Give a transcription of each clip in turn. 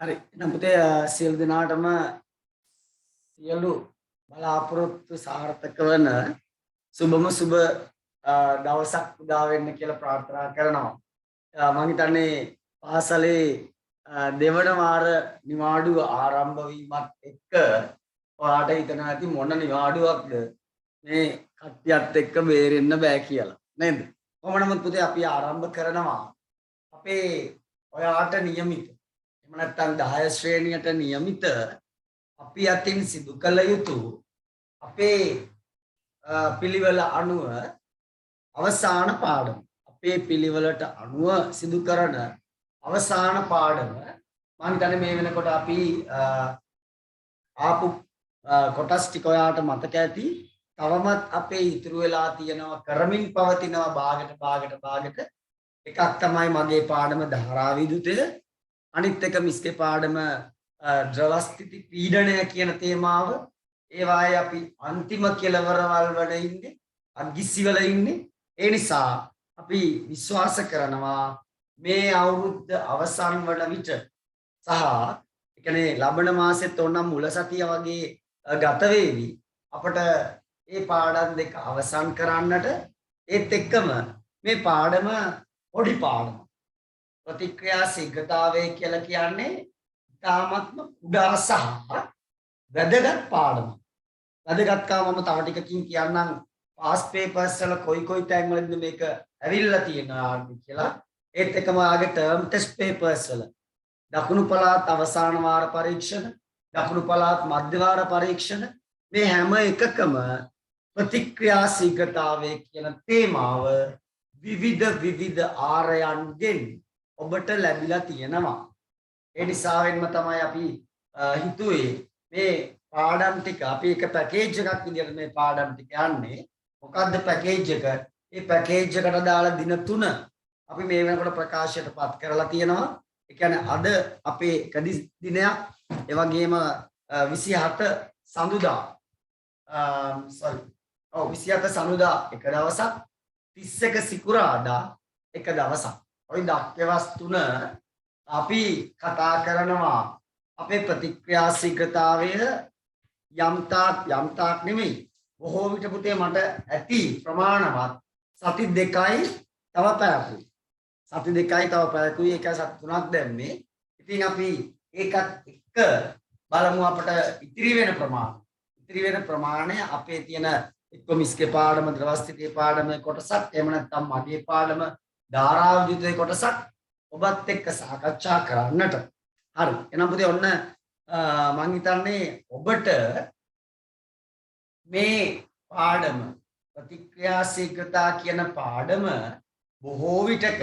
හරි. එහෙනම් පුතේ සියලු දෙනාටම සියලු බලාපොරොත්තු සාර්ථක වන සුබම සුබ දවසක් උදා වෙන්න කියලා ප්‍රාර්ථනා කරනවා. මම හිතන්නේ පාසලේ දෙවන වාර නිවාඩුව ආරම්භ වීමත් එක්ක ඔයාලට හිතනවා ඇති මොන නිවාඩුවක්ද මේ කට්ටියත් එක්ක බේරෙන්න බෑ කියලා. නේද? කොහොම නමුත් පුතේ අපි ආරම්භ කරනවා අපේ ඔයාලට નિયમિત එහෙම නැත්නම් 10 ශ්‍රේණියට નિયમિત අපි අතින් සිදු කළ යුතු අපේ පිළිවෙල අනුව අවසාන පාඩම අපේ පිළිවෙලට අනුව සිදු කරන අවසාන පාඩම මම හිතන්නේ මේ වෙනකොට අපි ආපු කොටස් ටික ඔයාලට මතක ඇති තවමත් අපේ ඉතුරු වෙලා තියෙනවා කරමින් පවතිනවා භාගයට එකක් තමයි මගේ පාඩම ධාරා විදුතය අනිත් එක මිස්ගේ පාඩම ද්‍රවස්ථිති පීඩනය කියන තේමාව ඒ වායේ අපි අන්තිම කෙලවරවල් වල ඉන්නේ අග්ගිස්සි වල ඉන්නේ ඒ නිසා අපි විශ්වාස කරනවා මේ අවුරුද්ද අවසන් වන විට සහ ඒ කියන්නේ ලබන මාසෙත් ඕනනම් මුල සතිය වගේ ගත වේවි අපට මේ පාඩම් දෙක අවසන් කරන්නට ඒත් එක්කම මේ පාඩම පොඩි පාඩම ප්‍රතික්‍රියා ශීඝ්‍රතාවය කියලා කියන්නේ ඉතාමත්ම කුඩා සහ වැදගත් පාඩම. වැදගත්කම මම තව ටිකකින් කියන්නම් පාස් පේපර්ස් වල කොයි තැන් වලද මේක ඇවිල්ලා තියෙනවා කියලා. ඒත් එකම ආගේ ටර්ම් ටෙස්ට් පේපර්ස් වල දකුණු පළාත් අවසාන වාර පරීක්ෂණ, දකුණු පළාත් මධ්‍ය වාර පරීක්ෂණ මේ හැම එකකම ප්‍රතික්‍රියා ශීඝ්‍රතාවය කියන තේමාව විවිධ ආරයන්ගෙන් ඔබට ලැබිලා තියෙනවා. ඒ නිසාවෙන්ම තමයි අපි හිතුවේ මේ පාඩම් ටික අපි එක පැකේජ් එකක් විදිහට මේ පාඩම් ටික යන්නේ. මොකද්ද පැකේජ් එක? මේ පැකේජ් එකට දාලා දින 3 අපි මේ වෙනකොට ප්‍රකාශයටපත් කරලා තියෙනවා. ඒ කියන්නේ අද අපේ එක දිනයක් ඒ වගේම 27 සඳුදා 27 සඳුදා එක දවසක් 31 සිකුරාදා එක දවසක්. ওই දක්වස් 3 අපි කතා කරනවා අපේ ප්‍රතික්‍රියා ශීඝ්‍රතාවය යම්තාක් නෙමෙයි බොහෝ විට පුතේ මට ඇති ප්‍රමාණවත් සති 2යි තව පැයකුයි සති 2යි තව පැයකුයි එකයි සති 3ක් දැම්මේ. ඉතින් අපි ඒකත් එක්ක බලමු අපට ඉතිරි වෙන ප්‍රමාණය අපේ තියෙන එක්ක මිස්ගේ පාඩම ද්‍රවස්ථිතියේ පාඩම කොටසක් එහෙම නැත්නම් මගේ පාඩම ධාරා විද්‍යුතයේ කොටසක් ඔබත් එක්ක සාකච්ඡා කරන්නට. හරි. එහෙනම් පුතේ ඔන්න මම හිතන්නේ ඔබට මේ පාඩම ප්‍රතික්‍රියා ශීඝ්‍රතා කියන පාඩම බොහෝ විටක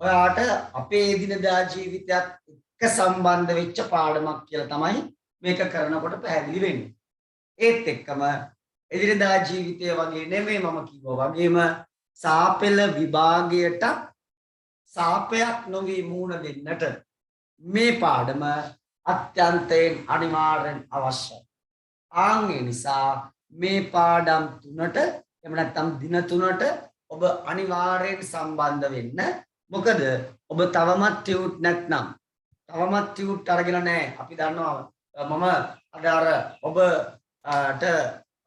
ඔයාට අපේ එදිනදා ජීවිතයත් එක්ක සම්බන්ධ වෙච්ච පාඩමක් කියලා තමයි මේක කරනකොට පැහැදිලි වෙන්නේ. ඒත් එක්කම එදිනදා ජීවිතය වගේ නෙමෙයි මම කිව්වා වගේම සාපෙළ විභාගයට සාපයක් නොවි මුණ දෙන්නට මේ පාඩම අත්‍යන්තයෙන් අනිවාර්යෙන් අවශ්‍යයි. ඒ නිසා මේ පාඩම් 3ට එහෙම නැත්නම් දින 3ට ඔබ අනිවාර්යෙන් සම්බන්ධ වෙන්න. මොකද ඔබ තවමත් ටියුට් නැත්නම් තවමත් ටියුට් අරගෙන නැහැ. අපි දන්නවා මම අද අර ඔබට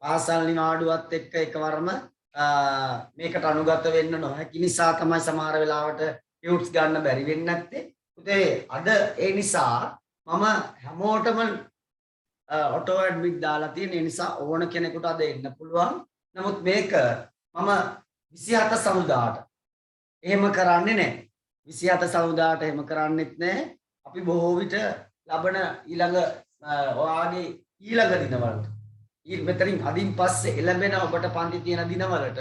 පාසල් නිවාඩුවත් එක්ක එකවරම මේකට අනුගත වෙන්න නොහැකි නිසා තමයි සමහර වෙලාවට ටියුට්ස් ගන්න බැරි වෙන්නේ නැත්තේ. පුතේ අද ඒ නිසා මම හැමෝටම ඔටෝ ඇඩ්මිට් දාලා තියෙන නිසා ඕන කෙනෙකුට අද එන්න පුළුවන්. නමුත් මේක මම 27 සමුදාට එහෙම කරන්නේ නැහැ. 27 සමුදාට එහෙම කරන්නෙත් නැහැ. අපි බොහෝ විට ලබන ඊළඟ ඔයාගේ ඊළඟ දිනවලට මෙතනින් අදින් පස්සේ එළඹෙන ඔබට පන්ති තියෙන දිනවලට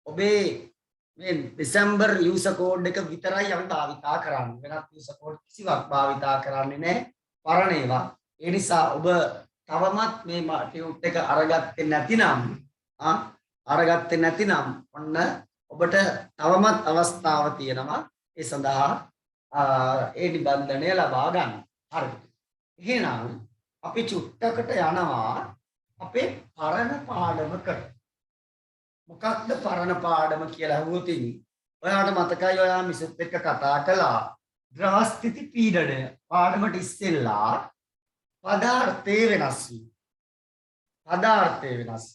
ඔබේ මේ දෙසැම්බර් යූසර් කෝඩ් එක විතරයි අපි භාවිතා කරන්නේ. වෙනත් යූසර් කෝඩ් කිසිවක් භාවිතා කරන්නේ නැහැ. පරණ ඒවා. ඒ නිසා ඔබ තවමත් මේ ටියුට් එක අරගත්තේ නැතිනම් ඔන්න ඔබට තවමත් අවස්ථාව තියෙනවා ඒ සඳහා ඒ නිබන්ධනය ලබා ගන්න. හරිද? එහෙනම් අපි චුට්ටකට යනවා අපේ පරණ පාඩමකට. මොකක්ද පරණ පාඩම කියලා අහුවොත් ඔයාලට මතකයි ඔයා මිසත් එක්ක කතා කළා ද්‍රව ස්ථಿತಿ පීඩනය පාඩමට ඉස්සෙල්ලා පදාර්ථයේ වෙනස් වීම. පදාර්ථයේ වෙනස්.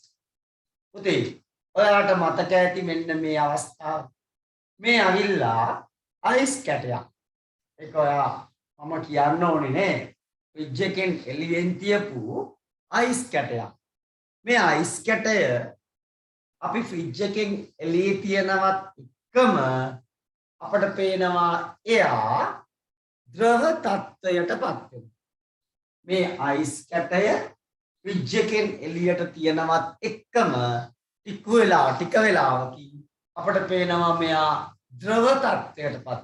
පුතේ ඔයාලට මතක ඇති මෙන්න මේ අවස්ථාව. මේ අවිල්ලා අයිස් කැටයක්. ඒක ඔයා මම කියන්න ඕනේ නේ. ෆ්‍රිජ් එකෙන් එළියෙන් තියපු අයිස් කැටයක්. මේ අයිස් කැටය අපි ෆ්‍රිජ් එකෙන් එළියේ තියනවත් එකම අපට පේනවා එයා ද්‍රව තත්ත්වයටපත් වෙනවා. මේ අයිස් කැටය ෆ්‍රිජ් එකෙන් එළියට තියනවත් එකම ටික වෙලාවකින් අපට පේනවා මෙයා ද්‍රව තත්ත්වයටපත් වෙනවා.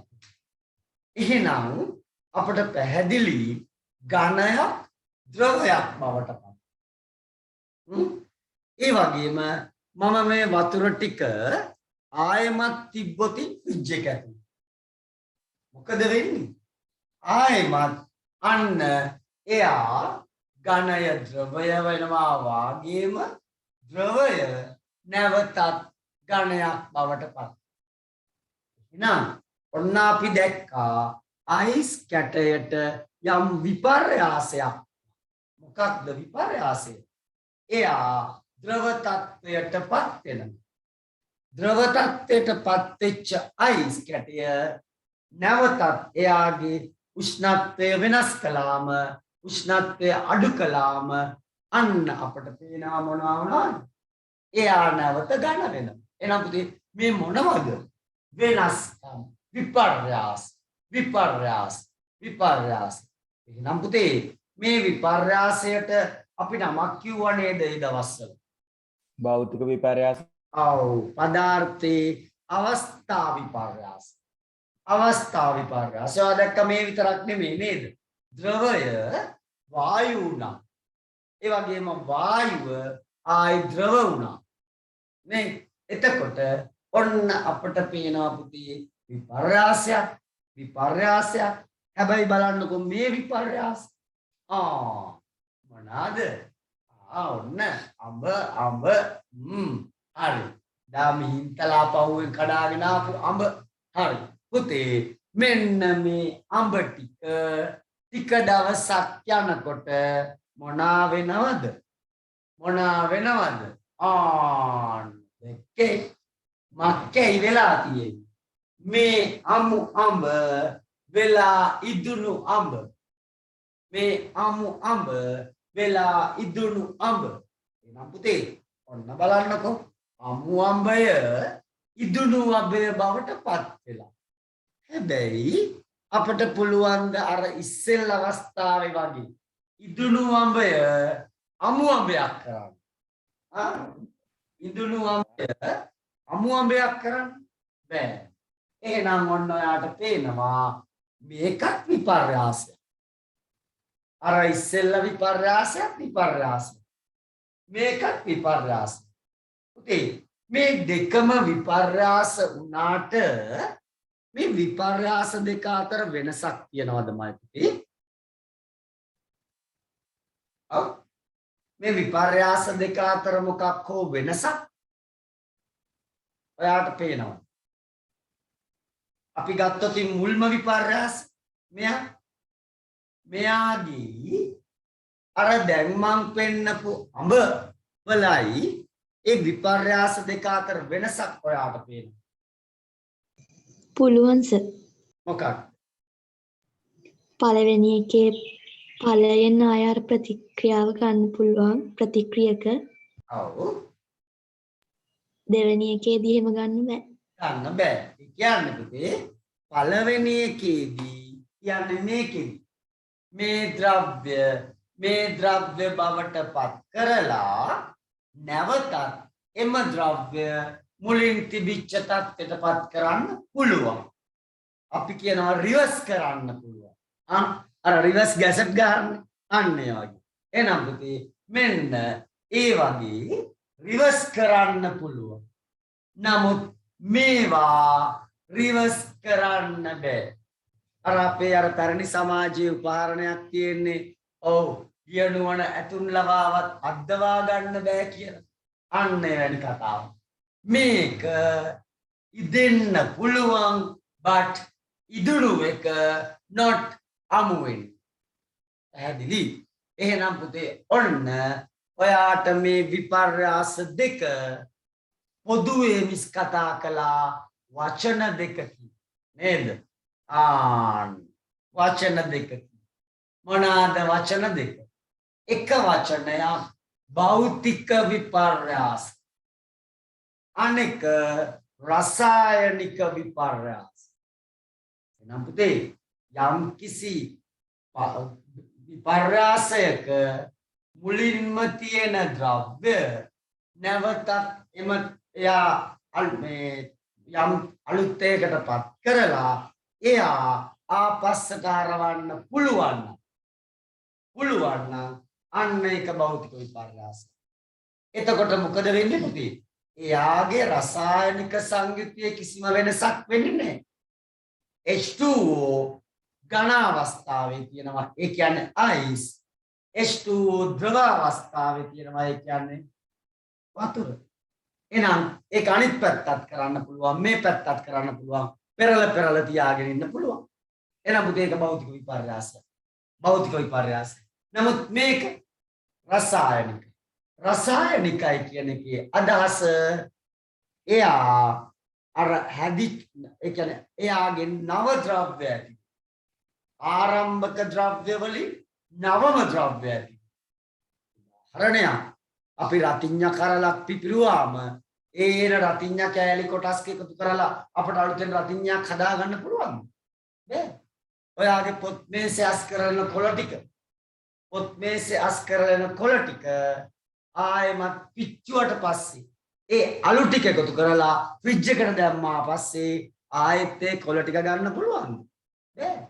එහෙනම් අපට පැහැදිලි ඝනයක් ද්‍රවයක් බවට පත් වෙනවා. ඒ වගේම මම මේ වතුර ටික ආයෙමත් තිබ්බොතින් ෆ්‍රිජ් එක ඇතුලේ මොකද වෙන්නේ? ආයෙමත් අන්න එයා ඝනය ද්‍රවය වෙනවා වාගේම ද්‍රවය නැවතත් ඝනයක් බවට පත්. එහෙනම් ඔන්න අපි දැක්කා අයිස් කැටයට යම් විපර්යාසයක්. මොකක්ද විපර්යාසය? එයා ද්‍රව තත්ත්වයටපත් වෙනවා. ද්‍රව තත්ත්වයටපත් වෙච්ච අයිස් කැටය නැවතත් එයාගේ උෂ්ණත්වය වෙනස් කළාම උෂ්ණත්වය අඩු කළාම අන්න අපට පේනවා මොනවා වුණාද? එයා නැවත ඝන වෙනවා. එහෙනම් පුතේ මේ මොනවද? වෙනස්කම්, විපර්යාස. එහෙනම් පුතේ මේ විපර්යාසයට අපි නමක් කිව්වා නේද ඒ දවස්වල? භෞතික විපර්යාස. ඔව් පදාර්ථයේ අවස්ථා විපර්යාස. ඔයා දැක්ක මේ විතරක් නෙමෙයි නේද? ද්‍රවය වායු වුණා. ඒ වගේම වායුව ආයි ද්‍රව වුණා. නේ? එතකොට ඔන්න අපට පේනවා පුතේ විපර්යාසයක්. හැබැයි බලන්නකො මේ විපර්යාස. මොනවාද? ඔන්න අඹ හරි. දාමිහින්තලා පහුවෙන් කඩාගෙන ආපු අඹ. හරි. පුතේ මෙන්න මේ අඹ ටික දවසක් යනකොට මොනා වෙනවද? දෙකේ මක්කේ වෙලා තියෙන්නේ. මේ අමු අඹ වෙලා ඉදුණු අඹ. එහෙනම් පුතේ ඔන්න බලන්නකෝ අමු අඹය ඉදුණු අඹය බවට පත් වෙලා. හැබැයි අපට පුළුවන් ද අර ඉස්සෙල් අවස්ථාවේ වගේ ඉදුණු අඹය අමු අඹයක් කරන්න? ඉදුණු අඹය අමු අඹයක් කරන්න බෑ. එහෙනම් ඔන්න ඔයාට පේනවා මේකත් විපර්යාසයක්. අර ඉස්සෙල්ල විපර්යාසයක්. මේකත් විපර්යාසයක්. පුතේ මේ දෙකම විපර්යාස වුණාට මේ විපර්යාස දෙක අතර වෙනසක් තියෙනවද මයිපුතේ? ඔව් මේ විපර්යාස දෙක අතර මොකක් හෝ වෙනසක් ඔයාට පේනවා. අපි ගත්තොත් මුල්ම විපර්යාස මෙයාගේ අර දැන් මං පෙන්නපු අඹ වලයි ඒ විපර්යාස දෙක අතර වෙනසක් ඔයාට පේනවා. පුළුවන් සර්. මොකක්ද? පළවෙනි එකේ ඵලයෙන් ආයර ප්‍රතික්‍රියාව ගන්න පුළුවන් ප්‍රතික්‍රියක. ඔව්. දෙවෙනි එකේදී එහෙම ගන්න බෑ. ගන්න බෑ. ඒ කියන්නේ පුතේ පළවෙනි එකේදී කියන්නේ මේකෙදි මේ ද්‍රව්‍ය බවට පත් කරලා නැවතත් එම ද්‍රව්‍ය මුලින් තිබිච්ච තත්ත්වයටපත් කරන්න පුළුවන්. අපි කියනවා රිවර්ස් කරන්න පුළුවන්. අර රිවර්ස් ගැසට් ගන්න අන්න ඒ වගේ. එහෙනම් පුතේ මෙන්න ඒ වගේ රිවර්ස් කරන්න පුළුවන්. නමුත් මේවා රිවර්ස් කරන්න බෑ. අර අපේ අර පැරණි සමාජයේ උදාහරණයක් තියෙන්නේ ඔව් කියනුවන ඇතුන් ලවාවත් අද්දවා ගන්න බෑ කියලා. අන්න එවැනි කතාවක්. මේක ඉදෙන්න පුළුවන් but ඉදුණු එක not අමු වෙන්නේ. පැහැදිලි? එහෙනම් පුතේ ඔන්න ඔයාට මේ විපර්යාස දෙක පොදුවේ මිස් කතා කළා වචන දෙකකින් නේද? වචන දෙකකින්. මොනවාද වචන දෙක? එක වචනයක් භෞතික විපර්යාස. අනෙක රසායනික විපර්යාස. එහෙනම් පුතේ යම් කිසි විපර්යාසයක මුලින්ම තියෙන ද්‍රව්‍ය නැවතත් එයා මේ යම් අලුතේකටපත් කරලා එයා ආපස්සට ආරවන්න පුළුවන් නම් අන්න ඒක භෞතික විපර්යාසය. එතකොට මොකද වෙන්නේ පුතේ? එයාගේ රසායනික සංයුතියේ කිසිම වෙනසක් වෙන්නේ නැහැ. H2O ඝන අවස්ථාවේ තියෙනවා. ඒ කියන්නේ ice. H2O ද්‍රව අවස්ථාවේ තියෙනවා. ඒ කියන්නේ වතුර. එහෙනම් ඒක අනිත් පැත්තත් කරන්න පුළුවන්. මේ පැත්තත් කරන්න පුළුවන්. පෙරල තියාගෙන ඉන්න පුළුවන්. එහෙනම් පුතේ ඒක භෞතික විපර්යාසය. භෞතික විපර්යාසය. නමුත් මේක රසායනික. රසායනිකයි කියන එකේ අදහස එයා අර ඒ කියන්නේ එයාගේ නව ද්‍රව්‍ය ඇති. ආරම්භක ද්‍රව්‍ය වලින් නවම ද්‍රව්‍ය ඇති. හරණයක් අපි රතිඤ්ඤ කරලක් පිපිරුවාම ඒන රතිඤ්ඤ කෑලි කොටස් එකතු කරලා අපට අලුතෙන් රතිඤ්ඤයක් හදා ගන්න පුළුවන්. නේද? ඔයාගේ පොත් මේසේ අස් කරන කොළ ටික ආයෙමත් පිච්චුවට පස්සේ ඒ අලු ටික එකතු කරලා ෆ්‍රිජ් එකට දැම්මා පස්සේ ආයෙත් ඒ කොළ ටික ගන්න පුළුවන්. නේද?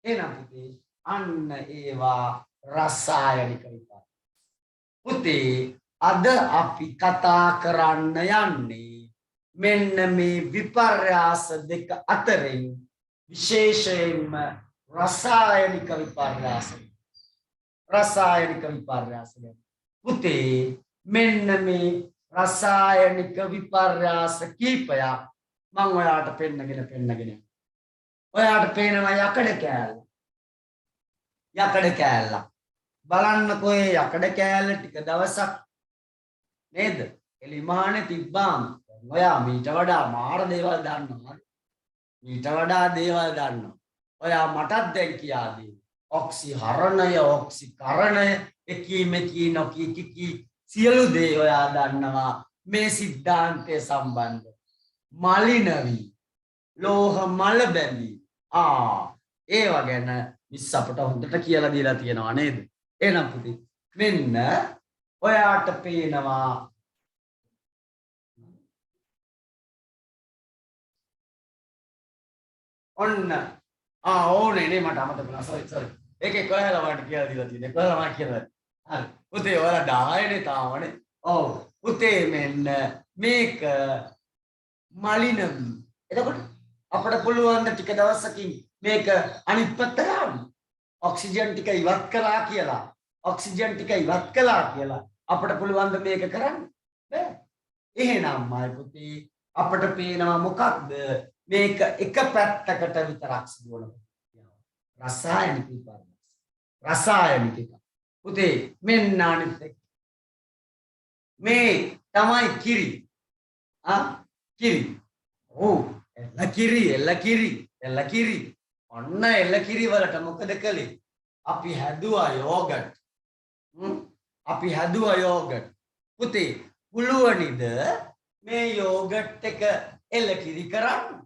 එහෙනම් පුතේ අන්න ඒවා රසායනික විපාක. පුතේ අද අපි කතා කරන්න යන්නේ මෙන්න මේ විපර්යාස දෙක අතරින් විශේෂයෙන්ම රසායනික විපර්යාස. රසායනික විපර්යාස. පුතේ මෙන්න මේ රසායනික විපර්යාස කීපයක් මම ඔයාලට පෙන්නගෙන ඔයාලට පේනවා යකඩ කෑල්ල. බලන්නකෝ ඒ යකඩ කෑල්ල ටික දවසක් නේද? එලිමානේ තිබ්බාම ඔයා මීට වඩා මාර දේවල් දන්නවා. ඔයා මටත් දැන් කියා දෙන්න. ඔක්සිහරණය, ඔක්සිකරණය, එකී නොකී සියලු දේ ඔයා දන්නවා මේ සිද්ධාන්තය සම්බන්ධ. මලිනවි, ලෝහ මල බැඳි. ඒවා ගැන මිස් අපට හොඳට කියලා දීලා තියෙනවා නේද? එහෙනම් පුතේ මෙන්න ඔයාට පේනවා ඔන්න ඕනේ නේ මට අමතක වුණා. sorry. ඒකේ කොහෙලා වට කියලා දීලා තියෙන්නේ. කොහෙලා මම කියලා. හරි. පුතේ ඔයාලා 10නේ තාමනේ. ඔව්. පුතේ මෙන්න මේක මලිනවි. එතකොට අපිට පුළුවන් ටික දවසකින් මේක අනිත් පැත්ත ගන්න. ඔක්සිජන් ටික ඉවත් කළා කියලා. අපිට පුළුවන් මේක කරන්න. බෑ. එහෙනම් මයි පුතේ අපිට පේනවා මොකක්ද? මේක එක පැත්තකට විතරක් සිදුවනවා. රසායනික විපර්යාස. රසායනික. පුතේ මෙන්න අනිත් එක. මේ තමයි කිරි. කිරි. ඔව්. එල්ල කිරි. ඔන්න එල්ල කිරි වලට මොකද කළේ? අපි හැදුවා යෝගට්. පුතේ පුළුවනිද මේ යෝගට් එක එල්ල කිරි කරන්න?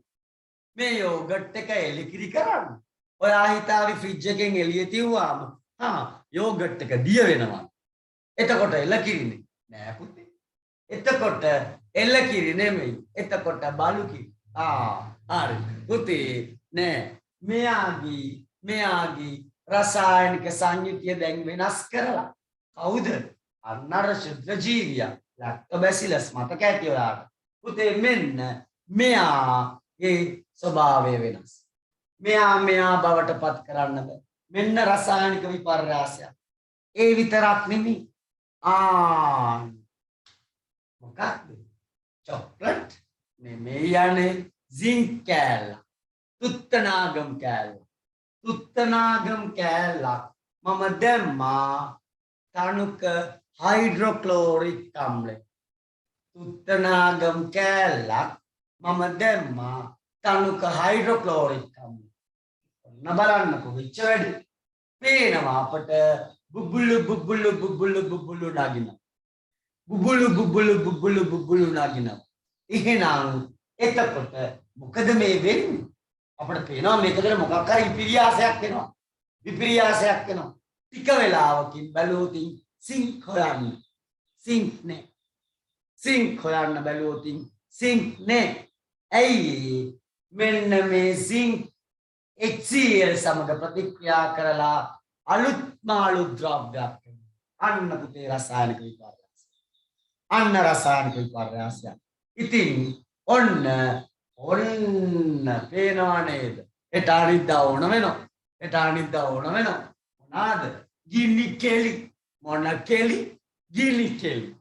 ඔයා හිතාවේ ෆ්‍රිජ් එකෙන් එළිය තියුවාම යෝගට් එක දිය වෙනවා. එතකොට එල්ල කිරිනේ නෑ පුතේ. එතකොට එල්ල කිරි නෙමෙයි. එතකොට බලු කිරි. හරි. පුතේ නෑ. මෙයාගේ රසායනික සංයුතිය දැන් වෙනස් කරලා කවුද? අන්නර ශුද්ධ ජීවියා. ලැක්ටෝබැසිලස් මතක ඇති ඔයාලට. පුතේ මෙන්න මෙයාගේ ස්වභාවය වෙනස්. මෙයා බවට පත් කරන්න බෑ. මෙන්න රසායනික විපර්යාසයක්. ඒ විතරක් නෙමෙයි. මොකක්ද? චොක්ලට් නෙමෙයි යන්නේ. සින්ක් කෑල්ල. තුත්තනාගම් කෑල්ල. තුත්තනාගම් කෑල්ලක් මම දැම්මා තනුක හයිඩ්‍රොක්ලෝරික් අම්ලය. තුත්තනාගම් කෑල්ලක් මම දැම්මා තනුක හයිඩ්‍රොක්ලෝරික් අම්ලය. ඔන්න බලන්නකො වෙච්ච වැඩි. පේනවා අපට බුබුලු බුබුලු බුබුලු බුබුලු නගිනවා. බුබුලු බුබුලු බුබුලු බුබුලු නගිනවා. එහෙනම් එතකොට මොකද මේ වෙන්නේ? අපිට පේනවා මේකද මොකක් හරි විපර්යාසයක් වෙනවා. විපර්යාසයක් වෙනවා. ටික වෙලාවකින් බැලුවොතින් සිංක් හොයන්න. සිංක් නේ. සිංක් හොයන්න බැලුවොතින් සිංක් නේ. ඇයි මෙන්න මේ සිංක් HCl සමග ප්‍රතික්‍රියා කරලා අලුත්ම අලුත් ද්‍රව්‍යයක් වෙනවා. අන්න පුතේ රසායනික විපර්යාසය. අන්න රසායනික විපර්යාසය. ඉතින් ඔන්න පේනවා නේද? එට අනිද්දා ඕන වෙනවා. එට අනිද්දා ඕන වෙනවා. මොනවාද? ගිනි කෙලි. මොන කෙලි? ගිනි කෙලි.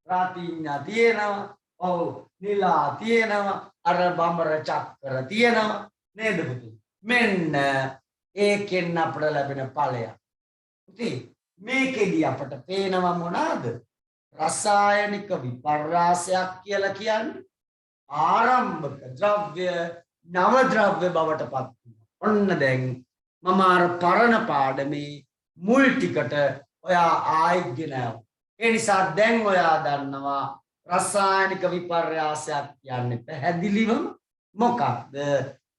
රාතිඤ්ඤා තියෙනවා. ඔව් නිලා තියෙනවා. අර බඹර චක්‍ර තියෙනවා. නේද පුතේ? මෙන්න ඒකෙන් අපට ලැබෙන ඵලය. පුතේ මේකෙදි අපට පේනවා මොනවාද? රසායනික විපර්යාසයක් කියලා කියන්නේ ආරම්භක ද්‍රව්‍ය නව ද්‍රව්‍ය බවට පත් වෙනවා. ඔන්න දැන් මම අර පරණ පාඩමේ මුල් ටිකට ඔයා ආයෙත් ගෙනාවා. ඒ නිසා දැන් ඔයා දන්නවා රසායනික විපර්යාසයක් කියන්නේ පැහැදිලිවම මොකක්ද?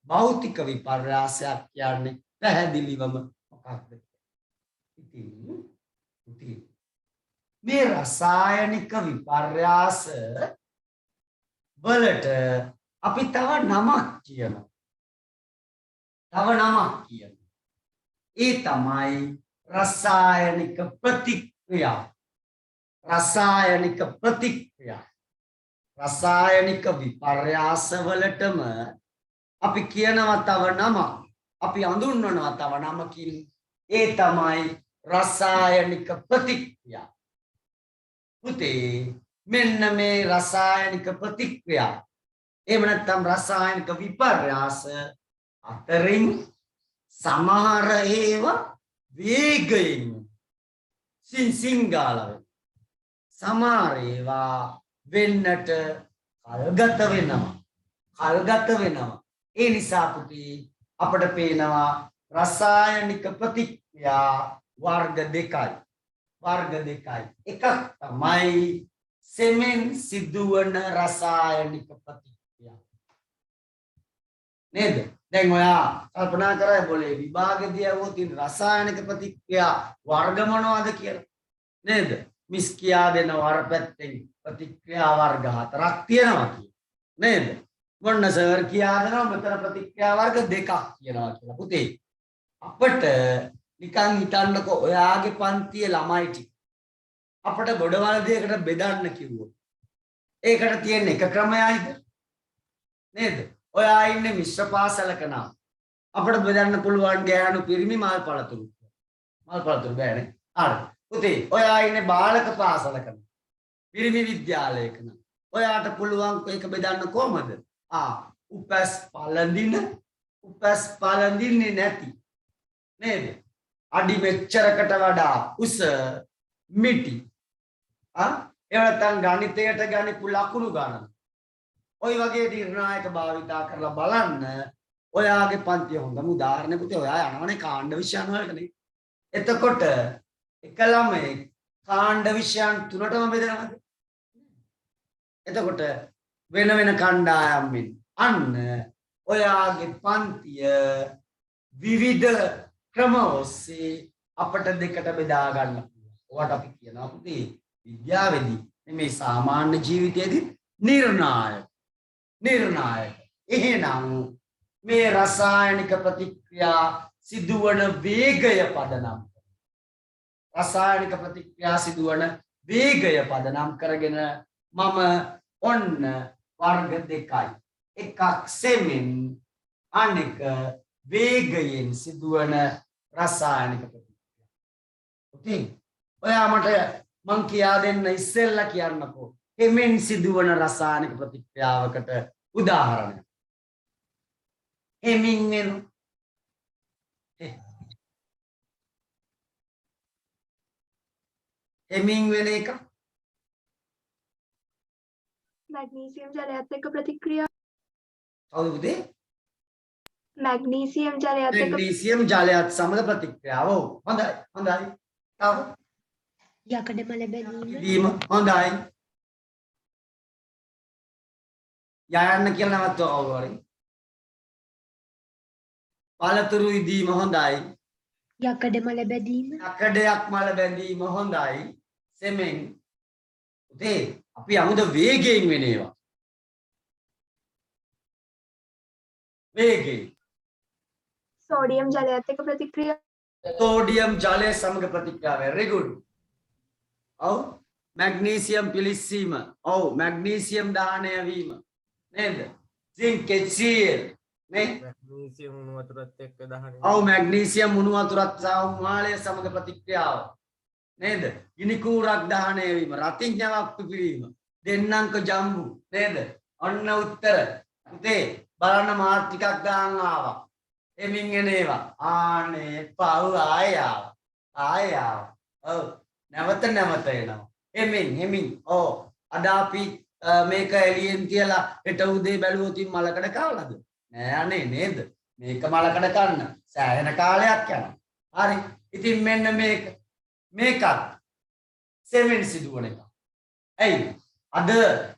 භෞතික විපර්යාසයක් කියන්නේ පැහැදිලිවම මොකක්ද? ඉතින් මේ රසායනික විපර්යාස වලට අපි තව නමක් කියනවා. ඒ තමයි රසායනික ප්‍රතික්‍රියා. රසායනික ප්‍රතික්‍රියා. රසායනික විපර්යාස වලටම අපි කියනවා තව නමක්. අපි හඳුන්වනවා තව නමකින්. ඒ තමයි රසායනික ප්‍රතික්‍රියා. පුතේ මෙන්න මේ රසායනික ප්‍රතික්‍රියා එහෙම නැත්නම් රසායනික විපර්යාස අතරින් සමහර ඒවා වේගයෙන් සිංගාල සමහර ඒවා වෙන්නට කල්ගත වෙනවා. ඒ නිසා පුතේ අපට පේනවා රසායනික ප්‍රතික්‍රියා වර්ග දෙකයි. එකක් තමයි සෙමෙන් සිදුවන රසායනික ප්‍රතික්‍රියා. නේද? දැන් ඔයා කල්පනා කරලා બોලේ විභාගෙදී આવුවොත් ඉතින් රසායනික ප්‍රතික්‍රියා වර්ග මොනවද කියලා. නේද? මිස් කියා දෙන වර පැත්තෙන් ප්‍රතික්‍රියා වර්ග 4ක් තියෙනවා කියලා. නේද? මොන්න සර් කියා දෙනවා මෙතන ප්‍රතික්‍රියා වර්ග 2ක් කියනවා කියලා. පුතේ අපිට නිකන් හිතන්නකෝ ඔයාගේ පන්තියේ ළමයි ටික අපිට ගොඩවල් දෙයකට බෙදන්න කිව්වොත් ඒකට තියෙන එක ක්‍රමයයිද නේද? ඔයා ඉන්නේ මිශ්‍ර පාසලක නම් අපිට බෙදන්න පුළුවන් ගෑනු පිරිමි මල් පළතුරු බෑනේ. හරි. පුතේ ඔයා ඉන්නේ බාලක පාසලක නම් පිරිමි විද්‍යාලයක නම් ඔයාට පුළුවන් ඒක බෙදන්න කොහමද? උපැස් පළඳින්නේ නැති නේද? අඩි මෙච්චරකට වඩා උස මිටි. එහෙම නැත්නම් ගණිතයට ගණිපු ලකුණු ගන්න. ওই වගේ නිර්ණායක භාවිතා කරලා බලන්න ඔයාගේ පන්තිය හොඳම උදාහරණයක් පුතේ ඔයා යනවනේ කාණ්ඩ විෂයන් වලටනේ. එතකොට එක ළමයි කාණ්ඩ විෂයන් තුනටම බෙදනවාද? එතකොට වෙන වෙන කණ්ඩායම්ෙන් අන්න ඔයාගේ පන්තිය විවිධ ක්‍රම ඔස්සේ අපට දෙකට බෙදා ගන්න පුළුවන්. ඔයාට අපි කියනවා පුතේ විද්‍යාවේදී මේ සාමාන්‍ය ජීවිතයේදී නිර්ණායක. එහෙනම් මේ රසායනික ප්‍රතික්‍රියා සිදුවන වේගය පදනම් රසායනික ප්‍රතික්‍රියා සිදුවන වේගය පදනම් කරගෙන මම ඔන්න වර්ග දෙකයි. එකක් සෙමින් අනෙක වේගයෙන් සිදුවන රසායනික ප්‍රතික්‍රියා. ඔකේ. ඔයා මට මං කියා දෙන්න ඉස්සෙල්ලා කියන්නකෝ. එමෙන් සිදුවන රසායනික ප්‍රතික්‍රියාවකට උදාහරණයක්. හෙමින් වෙනවා. හෙමින් වෙන එක මැග්නීසියම් ජලයත් එක්ක ප්‍රතික්‍රියා කවුද පුතේ? මැග්නීසියම් ජලයත් එක්ක මැග්නීසියම් ජලයත් සමග ප්‍රතික්‍රියාව. ඔව් හොඳයි හොඳයි. තව යකඩ මල බැඳීම ඉදීම හොඳයි. යන්න කියලා නැවතුවා ඔවරි. පළතුරු ඉදීම හොඳයි. යකඩ මල බැඳීම යකඩයක් මල බැඳීම හොඳයි. සෙමෙන් පුතේ අපි අමුද වේගයෙන් වෙන ඒවා. වේගයෙන් සෝඩියම් ජලයත් එක්ක ප්‍රතික්‍රියා සෝඩියම් ජලය සමග ප්‍රතික්‍රියාව. very good. ඔව් මැග්නීසියම් පිලිස්සීම. ඔව් මැග්නීසියම් දහනය වීම. නේද? zinc HCl නේ? මැග්නීසියම් උණු වතුරත් එක්ක දහනය. ඔව් මැග්නීසියම් උණු වතුරත් සහ උමාලය සමග ප්‍රතික්‍රියාව. නේද? ගිනි කූරක් දහනය වීම, රතිඤ්ඤාවක් පිපිරීම, දෙන්නංක ජම්බු නේද? ඔන්න උත්තර. පුතේ බලන්න මාත් ටිකක් ගාන් ආවා. එමින් එන ඒවා. ආනේ පව් ආය ආවා. ආය ආවා. ඔව් නැවත නැවත එනවා. එමින් ඔව් අද අපි මේක එළියෙන් තියලා හෙට උදේ බැලුවොත් මලකඩ කාවලද? නෑ අනේ නේද? මේක මලකඩ කන්න සෑහෙන කාලයක් යනවා. හරි. ඉතින් මෙන්න මේකත් සෙමෙන් සිදුවන එක. ඇයි? අද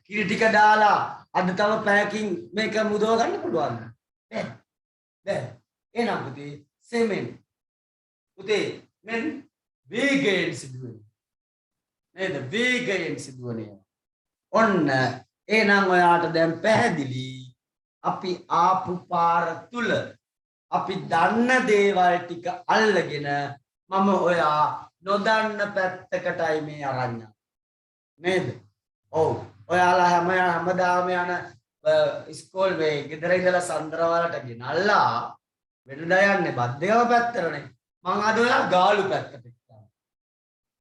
කිරි ටික දාලා අද තව පැයකින් මේක මුදව ගන්න පුළුවන්ද? බැහැ. එහෙනම් පුතේ සෙමෙන් පුතේ මෙන් වේගයෙන් සිදුවෙන නේද? වේගයෙන් සිදුවන ඒවා. ඔන්න එහෙනම් ඔයාට දැන් පැහැදිලි අපි ආපු පාර තුල අපි දන්න දේවල් ටික අල්ලගෙන මම ඔයා නොදන්න පැත්තකටයි මේ අරන් නේද? ඔව් ඔයාලා හැමදාම යන ඉස්කෝලේ ගෙදර ඉඳලා සඳරවලට ගෙනල්ලා වෙනදා යන්නේ බද්දේව පැත්තටනේ. මං අද ඔයා ගාලු පැත්තට ගියා.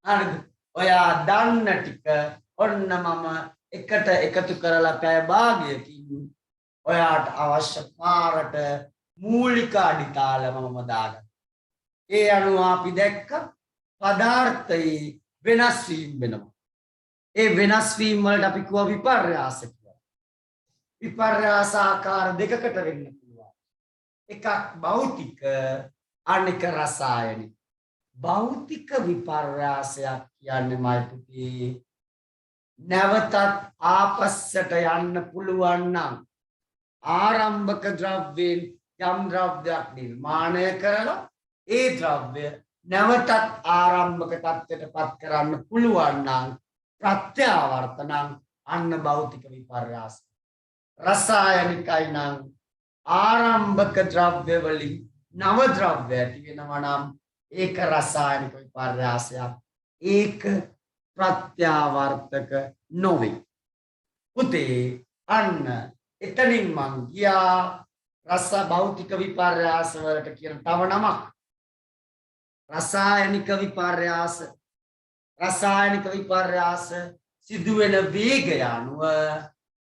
හරිද? ඔයා දන්න ටික ඔන්න මම එකට එකතු කරලා පැය භාගයකින් ඔයාට අවශ්‍ය පාරට මූලික අඩිතාල මම දාගත්තා. ඒ අනුව අපි දැක්ක පදාර්ථයේ වෙනස් වීම වෙනවා. ඒ වෙනස් වීම වලට අපි කියව විපර්යාස කියලා. විපර්යාස ආකාර දෙකකට වෙන්න පුළුවන්. එකක් භෞතික අනික රසායනික. භෞතික විපර්යාසයක් කියන්නේ මයි පුතේ නැවතත් ආපස්සට යන්න පුළුවන් නම් ආරම්භක ද්‍රව්‍යයෙන් යම් ද්‍රව්‍යයක් නිර්මාණය කරලා ඒ ද්‍රව්‍ය නැවතත් ආරම්භක තත්ත්වයට පත් කරන්න පුළුවන් නම් ප්‍රත්‍යාවර්තනම් අන්න භෞතික විපර්යාස. රසායනිකයි නම් ආරම්භක ද්‍රව්‍ය වලින් නව ද්‍රව්‍ය ඇති වෙනවා නම් ඒක රසායනික විපර්යාසයක්. ඒක ප්‍රත්‍යාවර්තක නොවේ. පුතේ අන්න එතනින් මං ගියා රස භෞතික විපර්යාස වලට කියන තව නමක් රසායනික විපර්යාස. රසායනික විපර්යාස සිදුවෙන වේගය අනුව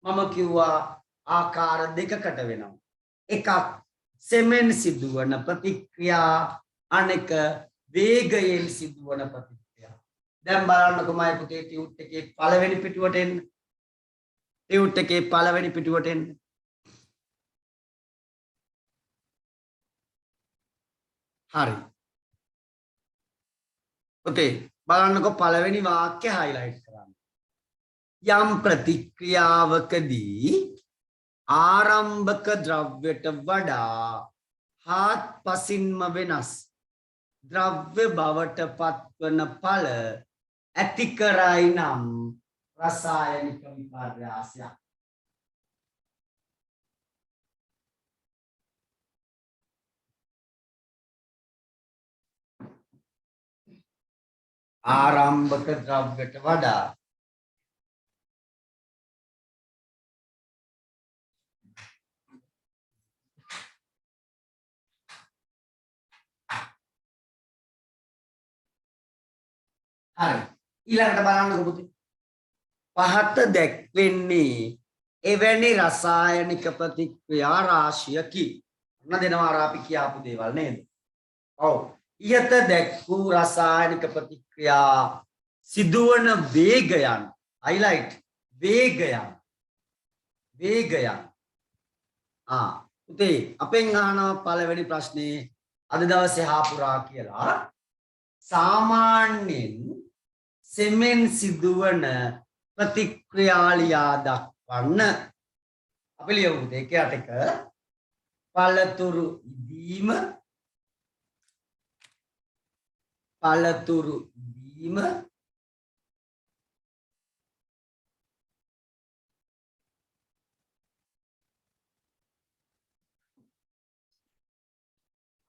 මම කිව්වා ආකාර දෙකකට වෙනවා. එකක් සෙමෙන් සිදුවන ප්‍රතික්‍රියා අනෙක වේගයෙන් සිදුවන ප්‍රතික්‍රියා. දැන් බලන්නකො මයි පුතේ ටියුට් එකේ පළවෙනි පිටුවට එන්න. ටියුට් එකේ පළවෙනි පිටුවට එන්න. හරි. පුතේ බලන්නකො පළවෙනි වාක්‍ය highlight කරන්න. යම් ප්‍රතික්‍රියාවකදී ආරම්භක ද්‍රව්‍යයට වඩා හාත්පසින්ම වෙනස් ද්‍රව්‍ය බවට පත්වන ඵල ඇති කරයි නම් රසායනික විපර්යාසයක්. ආරම්භක ද්‍රව්‍යයට වඩා හරි ඊළඟට බලන්නකො පුතේ පහත දැක්වෙන්නේ එවැනි රසායනික ප්‍රතික්‍රියා රාශියකි. ඔන්න දෙනවා අර අපි කියපු දේවල් නේද? ඔව්. ඉහත දැක්වූ රසායනික ප්‍රතික්‍රියා සිදුවන වේගයන් highlight වේගයන් පුතේ අපෙන් අහනවා පළවෙනි ප්‍රශ්නේ අද දවසේ හාපුරා කියලා සාමාන්‍යයෙන් සෙමෙන් සිදුවන ප්‍රතික්‍රියාලියා දක්වන්න අපි ලියමු දෙක යටක පළතුරු ඉදීම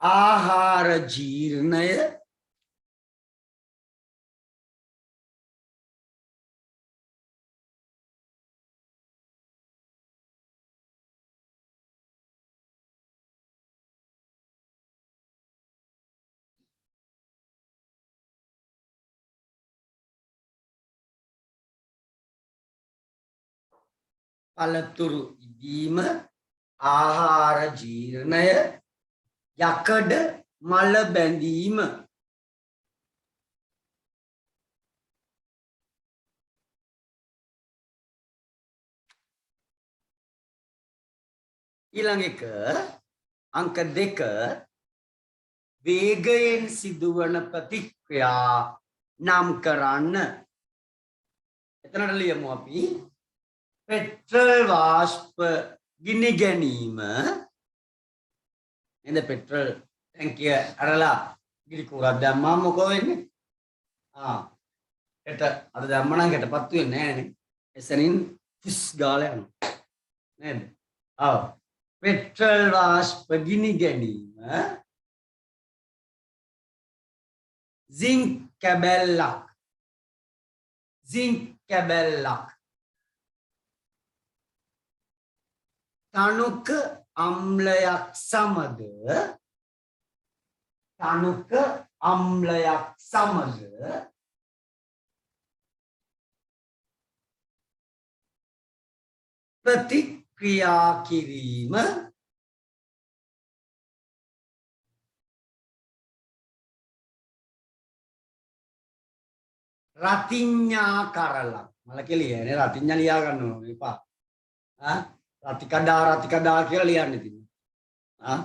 ආහාර ජීර්ණය පළතුරු ඉදීම ආහාර ජීර්ණය යකඩ මල බැඳීම ඊළඟ එක අංක 2 වේගයෙන් සිදුවන ප්‍රතික්‍රියා නම් කරන්න එතනට ලියමු අපි පෙට්‍රල් වාෂ්ප ගිනි ගැනීම නේද පෙට්‍රල් ටැංකිය අරලා ගිනි කුරක් දැම්මම මොකෝ වෙන්නේ එට අර දැම්ම නම් ගැටපත් වෙන්නේ නැහැ නේ එසනින් ෆිස් ගාලා යනවා නේද ආ පෙට්‍රල් වාෂ්ප ගිනි ගැනීම සින්ක් කැබැල්ලක් තනුක අම්ලයක් සමග ප්‍රතික්‍රියා කිරීම රතිඤ්ඤා කරලක් මල කෙලියනේ රතිඤ්ඤා ලියා ගන්න ඕනේ එපා රතිකඩා කියලා ලියන්න තියෙනවා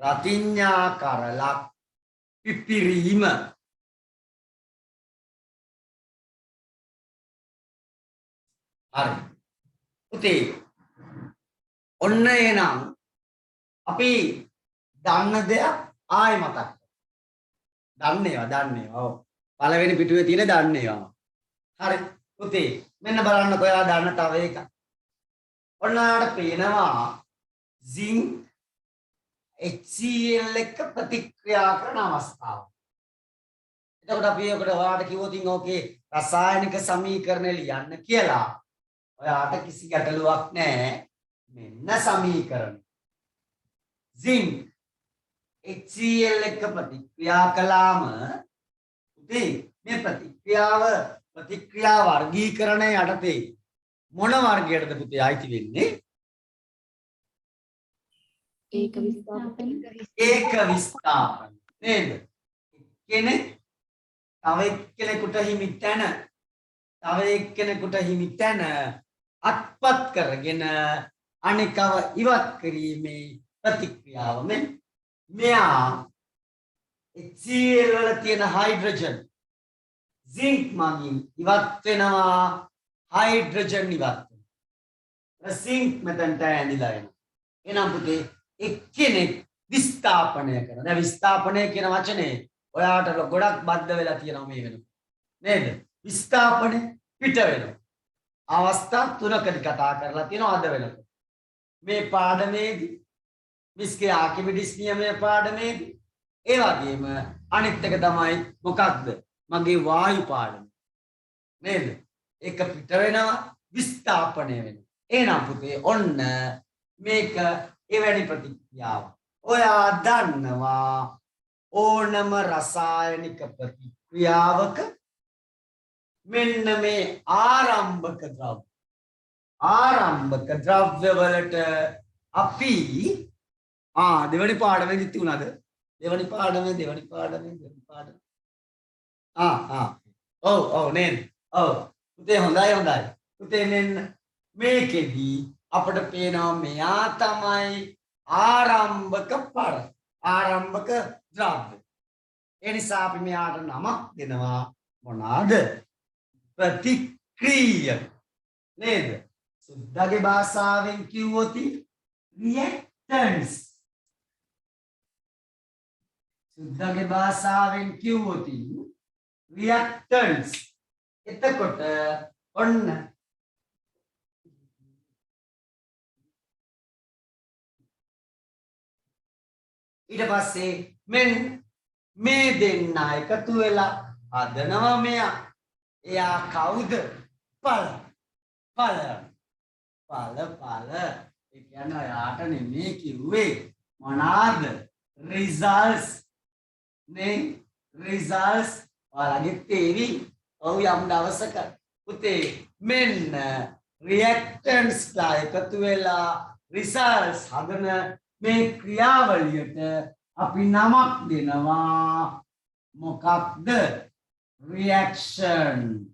රතිඤ්ඤා කරලක් පිපිරීම හරි පුතේ ඔන්න එනම් අපි දන්න දෙයක් ආයෙ මතක් දන්නේවා ඔව් පළවෙනි පිටුවේ තියෙන දන්නේවා හරි පුතේ මෙන්න බලන්න ඔයා දන්න තව එකක් ඔන්නට පේනවා සින්ක් HCl එක ප්‍රතික්‍රියා කරන අවස්ථාව. එතකොට අපි ඔකට ඔයාලට කිව්වොත් ඕකේ රසායනික සමීකරණය ලියන්න කියලා. ඔයාට කිසි ගැටලුවක් නැහැ. මෙන්න සමීකරණ. සින්ක් HCl එක ප්‍රතික්‍රියා කළාම උදේ මේ ප්‍රතික්‍රියා වර්ගීකරණය යටතේ මොන වර්ගයටද පුතේ ආйти වෙන්නේ? ඒක විස්ථාපන නේද? කෙනෙක් තව එක්කෙනෙකුට හිමි තැන අත්පත් කරගෙන අනිකව ඉවත් කිරීමේ ප්‍රතික්‍රියාව මෙයා HCl වල තියෙන හයිඩ්‍රජන් සින්ක් මගින් ඉවත් වෙනවා හයිඩ්‍රජන් ඉවත් වෙනවා සින්ක් මෙතනට ඇඳිලා එනවා එහෙනම් පුතේ එක්කෙනෙක් විස්ථාපනය කරනවා දැන් විස්ථාපනය කියන වචනේ ඔයාට ගොඩක් බද්ධ වෙලා තියෙනවා මේ වෙනකොට නේද විස්ථාපනය පිට වෙනවා අවස්ථා තුනකදී කතා කරලා තියෙනවා අද වෙනකොට මේ පාඩමේදී මිස්ගේ ආකිමිඩිස් නියමයේ පාඩමේදී ඒ වගේම අනිත් එක තමයි මොකක්ද මගේ වායු පාඩම නේද ඒක පිට වෙනවා විස්ථාපනය වෙනවා එහෙනම් පුතේ ඔන්න මේක එවැනි ප්‍රතික්‍රියාවක් ඔයා දන්නවා ඕනම රසායනික ප්‍රතික්‍රියාවක මෙන්න මේ ආරම්භක ද්‍රව්‍ය වලට අපි දෙවනි පාඩමේදී තියුණාද? දෙවනි පාඩමේ ඔව් නේද? ඔව් පුතේ හොඳයි. පුතේ මෙන්න මේකෙදී අපිට පේනවා මෙයා තමයි ආරම්භක පද. ආරම්භක ද්‍රව්‍ය. ඒ නිසා අපි මෙයාට නමක් දෙනවා මොනවාද? ප්‍රතික්‍රියක. නේද? සුද්දාගේ භාෂාවෙන් කිව්වොත් reactants. සුද්දාගේ භාෂාවෙන් කිව්වොත් reactants. එතකොට ඔන්න ඊට පස්සේ මෙන්න මේ දෙන්න එකතු වෙලා හදනවා මෙයා. එයා කවුද? පල. ඒ කියන්නේ ඔයාට නෙමෙයි කිව්වේ. මොනවාද? results. නේ results ඔයාලගේ තේරි. ඔව් යම් දවසක පුතේ මෙන්න reactants ලා එකතු වෙලා results හදන මේ ක්‍රියාවලියට අපි නමක් දෙනවා. මොකක්ද? reaction.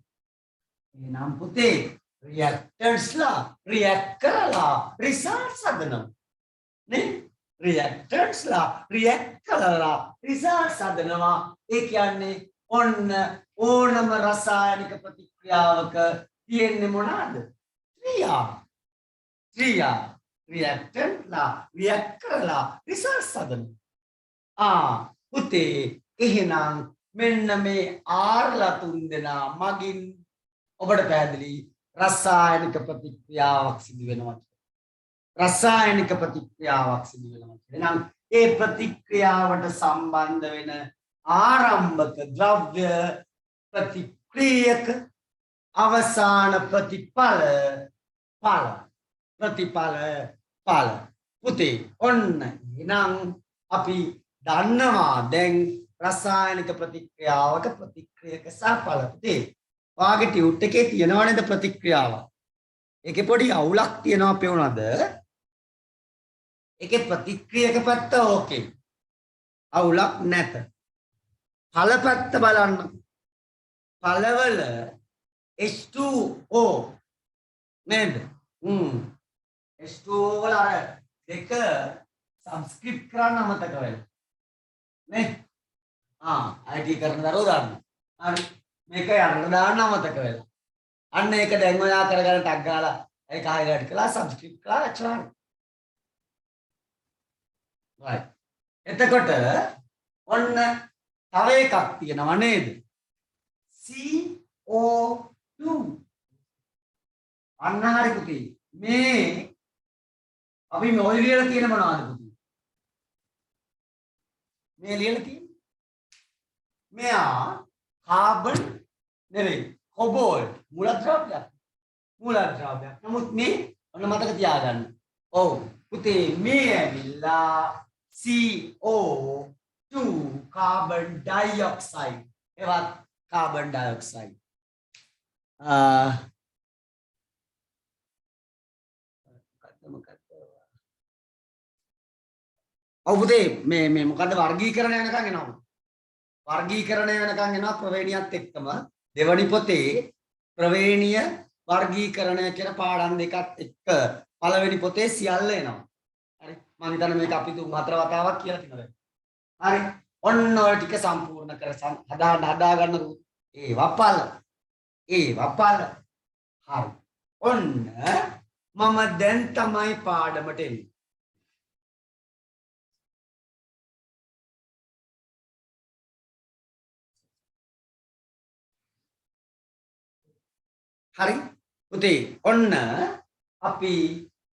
එනම් පුතේ reactants ලා react කරලා results හදනවා. නේ reactants ලා react කරලා results හදනවා. ඒ කියන්නේ ඔන්න ඕනම රසායනික ප්‍රතික්‍රියාවක තියෙන්නේ මොනවාද? ක්‍රියා. reactant ලා react කරලා results හදනවා. පුතේ එහෙනම් මෙන්න මේ ආර්ලා තුන් දෙනා මගින් ඔබට පැහැදිලි රසායනික ප්‍රතික්‍රියාවක් සිදු වෙනවා. රසායනික ප්‍රතික්‍රියාවක් සිදු වෙනවා. එහෙනම් ඒ ප්‍රතික්‍රියාවට සම්බන්ධ වෙන ආරම්භක ද්‍රව්‍ය ප්‍රතික්‍රියක අවසාන ප්‍රතිඵල ඵල. පුතේ ඔන්න එහෙනම් අපි දන්නවා දැන් රසායනික ප්‍රතික්‍රියාවක ප්‍රතික්‍රියක සහ ඵල. පුතේ ඔයාගේ ටියුට් එකේ තියෙනව නේද ප්‍රතික්‍රියාව? ඒකේ පොඩි අවුලක් තියෙනවා පේනවද? ඒකේ ප්‍රතික්‍රියක පැත්ත ඕකේ. අවුලක් නැත. ඵල පැත්ත බලන්න. ඵලවල H2O නේද? H2O වල අර දෙක සබ්ස්ක්‍රිප්ට් කරන්න අමතක වෙලා. නේ? IT කරන දරුවෝ දාන්න. හරි. මේක යන්න දාන්න අමතක වෙලා. අන්න ඒක දැන් ඔයා කරගෙන ටග් ගාලා ඒක හයිලයිට් කළා සබ්ස්ක්‍රිප්ට් කළා එච්චරයි. right. එතකොට ඔන්න තව එකක් තියෙනවා නේද? CO2. අන්න හරි පුතේ. මේ අපි මේ ඔය ලියලා තියෙන මොනවද පුතේ? මේ ලියලා තියෙන්නේ මෙයා කාබන් නෙවෙයි කොබෝල්ට් මූලද්‍රව්‍යයක්. නමුත් මේ ඔන්න මතක තියාගන්න. ඔව් පුතේ මේ ඇවිල්ලා CO2 carbon dioxide. එවත් carbon dioxide. ඔව් පුතේ මේ මොකද්ද වර්ගීකරණය වෙනකන් එනවා. වර්ගීකරණය වෙනකන් එනවා ප්‍රවේණියත් එක්කම. දෙවනි පොතේ ප්‍රවේණීය වර්ගීකරණය කියන පාඩම් දෙකත් එක්ක පළවෙනි පොතේ සියල්ල එනවා. හරි. මම හිතන්නේ මේක අපි තුන් හතර වතාවක් කියලා තියෙනවා. හරි. ඔන්න ඔය ටික සම්පූර්ණ කර හදාගන්න ඒ වපල. හරි. ඔන්න මම දැන් තමයි පාඩමට එන්නේ. හරි පුතේ ඔන්න අපි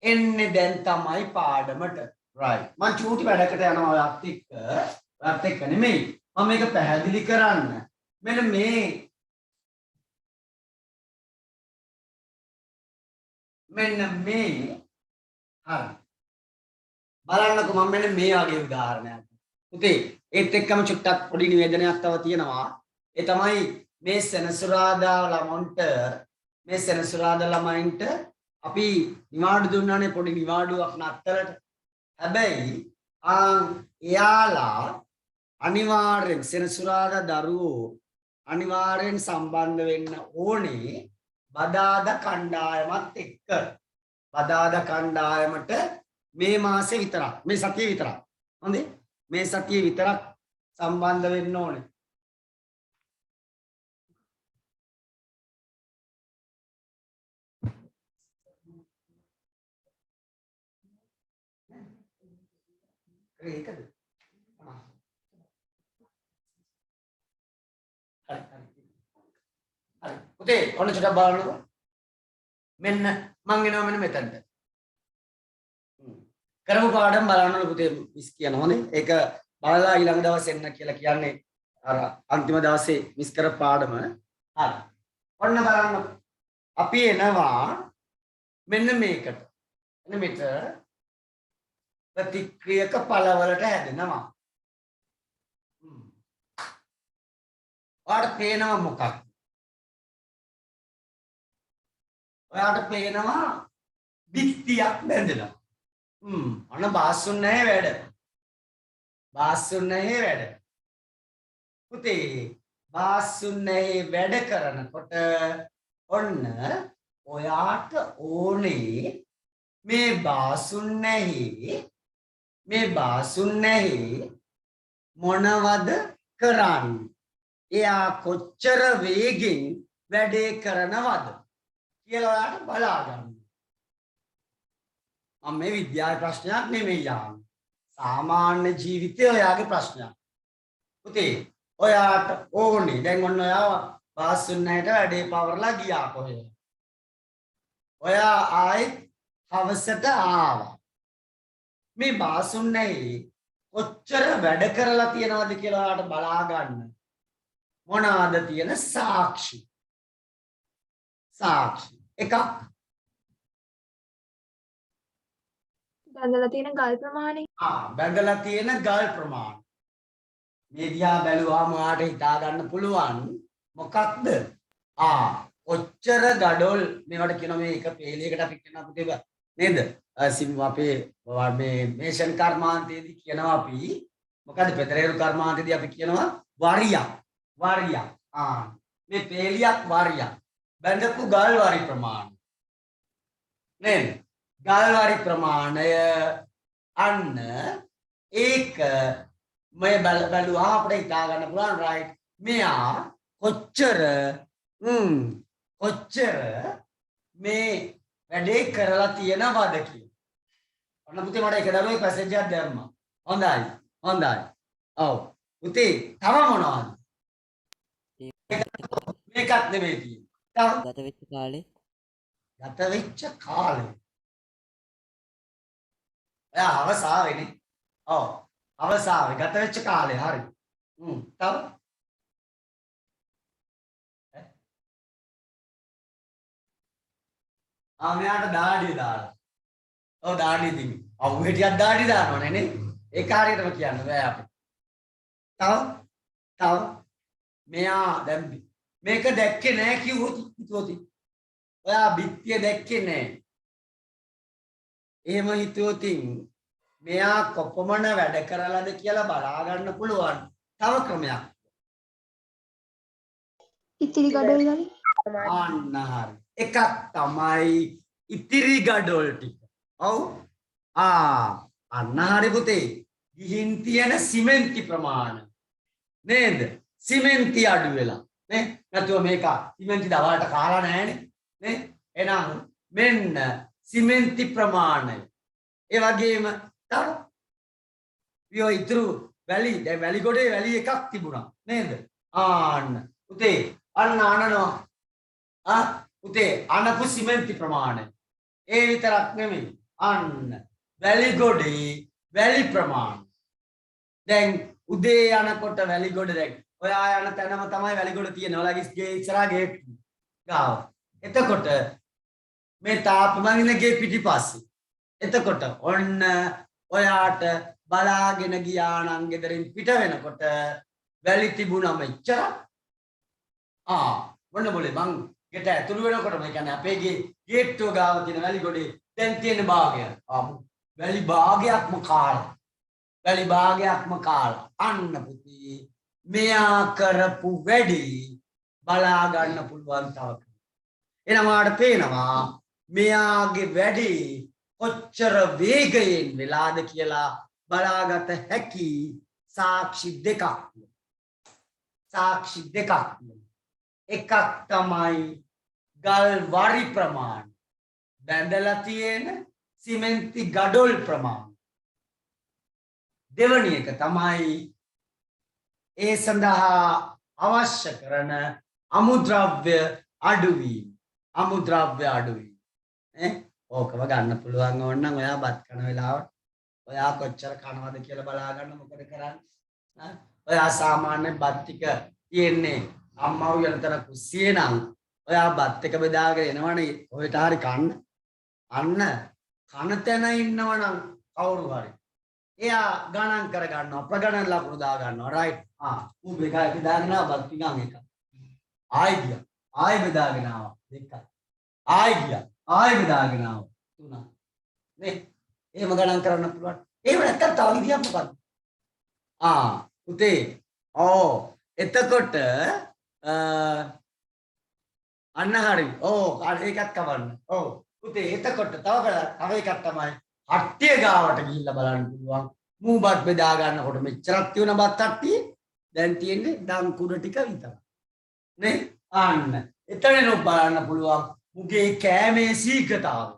එන්නේ දැන් තමයි පාඩමට. right. මම චූටි වැඩකට යනවා ඔයත් එක්ක නෙමෙයි. මම මේක පැහැදිලි කරන්න. මෙන්න මේ හරි. බලන්නකෝ මම මෙන්න මේ වගේ උදාහරණයක්. පුතේ ඒත් එක්කම චුට්ටක් පොඩි නිවේදනයක් තව තියෙනවා. ඒ තමයි මේ සෙනසුරාදා ළමයින්ට අපි නිවාඩු දුන්නානේ පොඩි නිවාඩුවක් නත්තලට. හැබැයි එයාලා අනිවාර්යෙන් සෙනසුරාදා දරුවෝ අනිවාර්යෙන් සම්බන්ධ වෙන්න ඕනේ බදාදා කණ්ඩායමත් එක්ක. බදාදා කණ්ඩායමට මේ මාසේ විතරක් මේ සතියේ විතරක් හොඳේ මේ සතියේ විතරක් සම්බන්ධ වෙන්න ඕනේ. ඒකද? හරි. පුතේ ඔන්න චුට්ටක් බලන්නකෝ. මෙන්න මං එනවා මෙන්න මෙතනට. කරමු පාඩම් බලන්න පුතේ මිස් කියන හොඳේ. ඒක බලලා ඊළඟ දවසේ එන්න කියලා කියන්නේ අර අන්තිම දවසේ මිස් කර පාඩම. හරි. ඔන්න බලන්න. අපි එනවා මෙන්න මේකට. මෙන්න මෙතන ප්‍රතික්‍රියක පළවලට හැදෙනවා. ඔයාලට පේනවා මොකක්ද? ඔයාලට පේනවා බිත්තියක් බැඳෙනවා. අන්න බාස්සුන් නැහැ වැඩ. බාස්සුන් නැහැ වැඩ. පුතේ බාස්සුන් නැහැ වැඩ කරනකොට ඔන්න ඔයාට ඕනේ මේ බාස්සුන් නැහැ මොනවද කරන්නේ? එයා කොච්චර වේගෙන් වැඩේ කරනවද කියලා ඔයාලට බලා ගන්න. මම මේ විද්‍යාවේ ප්‍රශ්නයක් නෙමෙයි යන්නේ. සාමාන්‍ය ජීවිතයේ ඔයාගේ ප්‍රශ්නයක්. පුතේ ඔයාට ඕනේ දැන් ඔන්න ඔයා බාස්සුන් නැහැට වැඩේ පවර්ලා ගියා කොහෙද? ඔයා ආයෙත් හවසට ආවා. මේ බාස්සුන් නැහැ කොච්චර වැඩ කරලා තියනවද කියලා ඔයාලට බලා ගන්න. මොනවාද තියෙන සාක්ෂි? එකක් බැඳලා තියෙන ගල් ප්‍රමාණය. බැඳලා තියෙන ගල් ප්‍රමාණය. මේ දිහා බැලුවාම ඔයාලට හිතා ගන්න පුළුවන් මොකක්ද? ඔච්චර ගඩොල් මේවට කියන මේ එක පේලියකට අපි කියන පුතේ නේද? අපේ මේ මේෂන් කර්මාන්තයේදී කියනවා අපි මොකද පෙතරේරු කර්මාන්තයේදී අපි කියනවා වරියක්. මේ පේලියක් වරියක්. බැඳපු ගල් වරි ප්‍රමාණය. නේද? ගල් වරි ප්‍රමාණය අන්න ඒක මේ බලුවා අපිට හිතා ගන්න පුළුවන් රයිට්. මෙයා කොච්චර මේ වැඩේ කරලා තියෙනවද කියලා. ඔන්න පුතේ මට එක දරුවෙක් මැසේජ් එකක් දැම්මා. හොඳයි. ඔව්. පුතේ තව මොනවද? මේකත් නෙමෙයි තියෙන්නේ. ගත වෙච්ච කාලේ. එයා අවසාවේනේ. ඔව්. අවසාවේ ගත වෙච්ච කාලේ හරි. තව මෙයාට දාඩිය දාලා. ඔව් දාඩිය දිමි. අවු හෙටියක් දාඩිය දානවනේ නේ. ඒක හරියටම කියන්න බෑ අපිට. තව මෙයා දැන් මේක දැක්කේ නෑ කිව්වොත් ඔයා බිත්තිය දැක්කේ නෑ. එහෙම හිතුවොත් මෙයා කොපමණ වැඩ කරලාද කියලා බලා ගන්න පුළුවන් තව ක්‍රමයක්. ඉතිරි ගඩොල් වලින් අන්න හරි. එකක් තමයි ඉතිරි ගඩොල් ටික. ඔව්. අන්න හරි පුතේ. ගිහින් තියෙන සිමෙන්ති ප්‍රමාණය. නේද? සිමෙන්ති අඩු වෙලා. නේ? නැතුව මේක සිමෙන්ති දවල්ට කාලා නැහැනේ. නේ? එහෙනම් මෙන්න සිමෙන්ති ප්‍රමාණය. ඒ වගේම තව ඉතුරු වැලි දැන් වැලි ගොඩේ වැලි එකක් තිබුණා. නේද? පුතේ අන්න අනනවා. පුතේ අනපු සිමෙන්ති ප්‍රමාණය. ඒ විතරක් නෙමෙයි. අන්න වැලි ගොඩේ වැලි ප්‍රමාණය. දැන් උදේ යනකොට වැලි ගොඩ දැන් ඔයා යන තැනම තමයි වැලි ගොඩ තියෙන්නේ. ඔයාලගේ ගේ ඉස්සරහා ගේට් ගාව. එතකොට මේ තාප්පමංගින ගේ පිටිපස්සේ. එතකොට ඔන්න ඔයාට බලාගෙන ගියා නම් ගෙදරින් පිට වෙනකොට වැලි තිබුණම ඉච්චර. මොන්න બોලේ මං ගෙට ඇතුළු වෙනකොටම ඒ කියන්නේ අපේ ගේට්ටුව ගාව තියෙන වැලි ගොඩේ දැන් තියෙන භාගය වැලි භාගයක්ම කාලා වැලි භාගයක්ම කාලා අන්න පුතේ මෙයා කරපු වැඩි බලා ගන්න පුළුවන් තව එහෙනම් ඔයාලට පේනවා මෙයාගේ වැඩි කොච්චර වේගයෙන් වෙලාද කියලා බලාගත හැකි සාක්ෂි දෙකක් එකක් තමයි ගල් වරි ප්‍රමාණය බැඳලා තියෙන සිමෙන්ති ගඩොල් ප්‍රමාණය දෙවැනි එක තමයි ඒ සඳහා අවශ්‍ය කරන අමුද්‍රව්‍ය අඩුවීම ඕකම ගන්න පුළුවන් ඕනනම් ඔයා බත් කන වෙලාවට ඔයා කොච්චර කනවද කියලා බලා ගන්න මොකද කරන්නේ ඔයා සාමාන්‍ය බත් ටික තියෙන්නේ අම්මා උයන්තර කුස්සියේ නම් ඔයා බත් එක බෙදාගෙන එනවනේ ඔයට හරි කන්න අන්න කන තැන ඉන්නවනම් කවුරු හරි එයා ගණන් කර ගන්නවා ප්‍රගණන ලකුණු දා ගන්නවා රයිට් ඌ බෙදාගෙන බත් ටිකක් එක ආයි බෙදාගෙන ආවා දෙකක් ආයි බෙදාගෙන ආවා තුනක් නේ එහෙම ගණන් කරන්න පුළුවන් එහෙම නැත්තම් තව විදියක් මොකක්ද පුතේ එතකොට අන්න හරි ඒකත් කවන්න පුතේ එතකොට තව එකක් තමයි හට්ටිය ගාවට ගිහිල්ලා බලන්න පුළුවන් මූ බත් බෙදා ගන්නකොට මෙච්චරක් තියුණ බත් හට්ටිය දැන් තියෙන්නේ දංකුඩ ටික විතරයි නේ අන්න එතනනොත් බලන්න පුළුවන් මුගේ කෑමේ සීඝ්‍රතාවය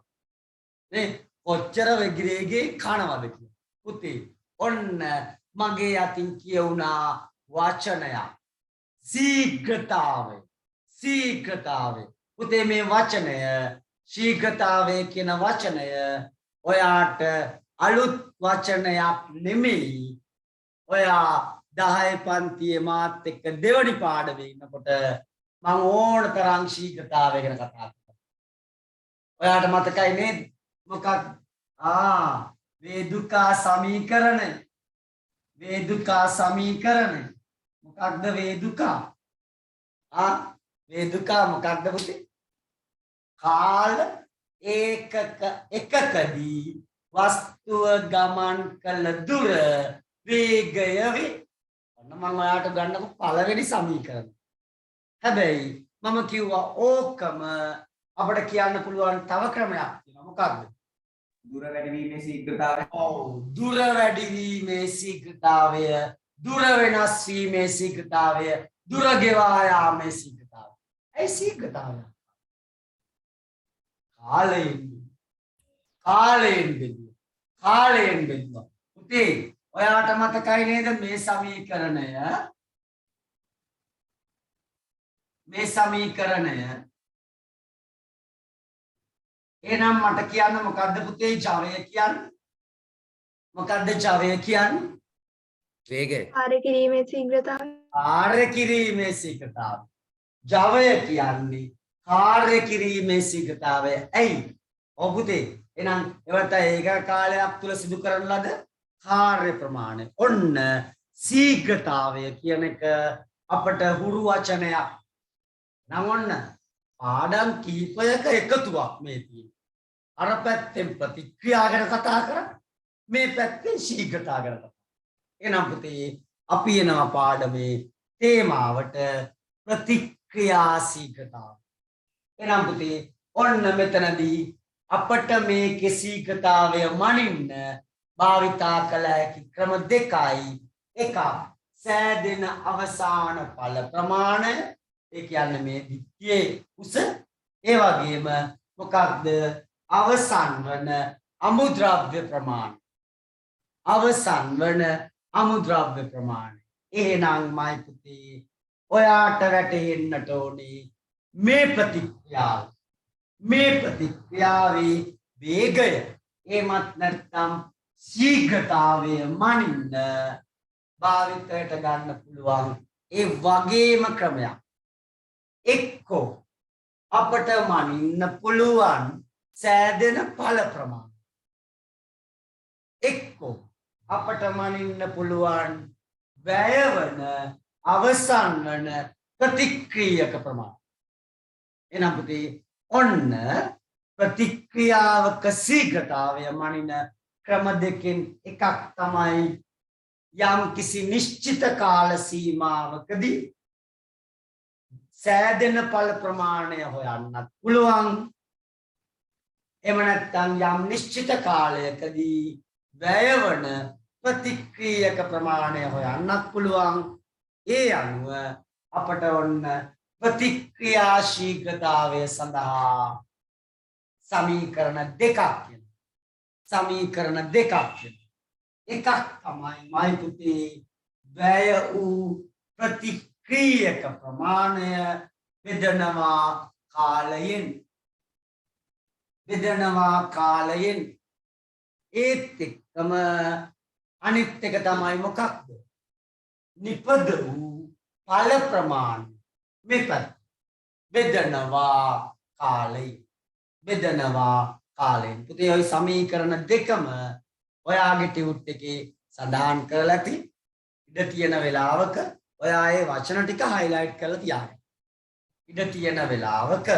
නේ කොච්චර වෙගිරේගේ කනවද කියලා පුතේ ඔන්න මගේ අතින් කියුණා වචනය ශීඝ්‍රතාවය පුතේ මේ වචනය ශීඝ්‍රතාවය කියන වචනය ඔයාට අලුත් වචනයක් නෙමෙයි ඔයා 10 පන්තියේ මාත් එක්ක දෙවනි පාඩමේ ඉන්නකොට මම ඕන තරම් ශීඝ්‍රතාවය ගැන කතා කරා ඔයාට මතකයි නේද මොකක් වේදුකා සමීකරණය මොකක්ද වේදුකා මොකක්ද පුතේ කාල එකකදී වස්තුව ගමන් කළ දුර වේගය වේ ඔන්න මම ඔයාට ගන්නකො පළවෙනි සමීකරණය හැබැයි මම කිව්වා ඕකම අපිට කියන්න පුළුවන් තව ක්‍රමයක් තියෙනවා මොකක්ද දුර වැඩිවීමේ ශීඝ්‍රතාවය දුර වැඩිවීමේ ශීඝ්‍රතාවය දුර වෙනස් වීමේ ශීඝ්‍රතාවය දුර ගෙවා යාමේ ශීඝ්‍රතාවය ඒ ශීඝ්‍රතාවය කාලයෙන් බෙදුවා පුතේ ඔයාට මතකයි නේද මේ සමීකරණය එහෙනම් මට කියන්න මොකද්ද පුතේ ජවය කියන්නේ මොකද්ද ජවය කියන්නේ වේගය කාර්ය කිරීමේ ශීඝ්‍රතාවය කාර්ය කිරීමේ ශීඝ්‍රතාවය ජවය කියන්නේ කාර්ය කිරීමේ ශීඝ්‍රතාවය ඇයි පුතේ එහෙනම් ඒවට ඒක කාලයක් තුල සිදු කරන ලද කාර්ය ප්‍රමාණය ඔන්න ශීඝ්‍රතාවය කියන එක අපට හුරු වචනයක් නම් ඔන්න පාඩම් කීපයක එකතුවක් මේ තියෙන්නේ අර පැත්තෙන් ප්‍රතික්‍රියා ගැන කතා කරා මේ පැත්තෙන් ශීඝ්‍රතාව ගැන කතා එහෙනම් පුතේ අපි එනවා පාඩමේ තේමාවට ප්‍රතික්‍රියා ශීඝ්‍රතාව එහෙනම් පුතේ ඔන්න මෙතනදී අපට මේකේ ශීඝ්‍රතාවය මනින්න භාවිතා කළ හැකි ක්‍රම දෙකයි එකක් සෑදෙන අවසාන ඵල ප්‍රමාණය ඒ කියන්නේ මේ දික්තියේ උස ඒ වගේම මොකක්ද අවසන් වන අමුද්‍රව්‍ය ප්‍රමාණය එහෙනම් මයි පුතේ ඔයාට වැටහෙන්නට ඕනේ මේ ප්‍රතික්‍රියාවේ වේගය එමත් නැත්නම් ශීඝ්‍රතාවය මනින්න භාවිතයට ගන්න පුළුවන් ඒ වගේම ක්‍රමයක් එක්කෝ අපට මනින්න පුළුවන් සෑදෙන ඵල ප්‍රමාණය එක්කෝ අපට මනින්න පුළුවන් වැය වන අවසන් වන ප්‍රතික්‍රියක ප්‍රමාණය එහෙනම් පුතේ ඔන්න ප්‍රතික්‍රියාවක ශීඝ්‍රතාවය මනින ක්‍රම දෙකෙන් එකක් තමයි යම් කිසි නිශ්චිත කාල සීමාවකදී සෑදෙන ඵල ප්‍රමාණය හොයන්නත් පුළුවන්. එහෙම නැත්නම් යම් නිශ්චිත කාලයකදී වැයවන ප්‍රතික්‍රියක ප්‍රමාණය හොයන්නත් පුළුවන්. ඒ අනුව අපට ඔන්න ප්‍රතික්‍රියා ශීඝ්‍රතාවය සඳහා සමීකරණ දෙකක් තියෙනවා. සමීකරණ දෙකක් තියෙනවා. එකක් තමයි මයි පුතේ වැය වූ ප්‍රතික්‍රියක ප්‍රමාණය බෙදනවා කාලයෙන්. බෙදනවා කාලයෙන්. ඒත් එක්කම අනිත් එක තමයි මොකක්ද? නිපද වූ ඵල ප්‍රමාණය. මේක බෙදනවා කාලයෙන්. බෙදනවා කාලයෙන්. පුතේ ওই සමීකරණ දෙකම ඔයාගේ ටියුට් එකේ සඳහන් කරලා ඇති. ඉඩ තියෙන වෙලාවක ඔයා ඒ වචන ටික highlight කරලා තියාගන්න. ඉඩ තියෙන වෙලාවක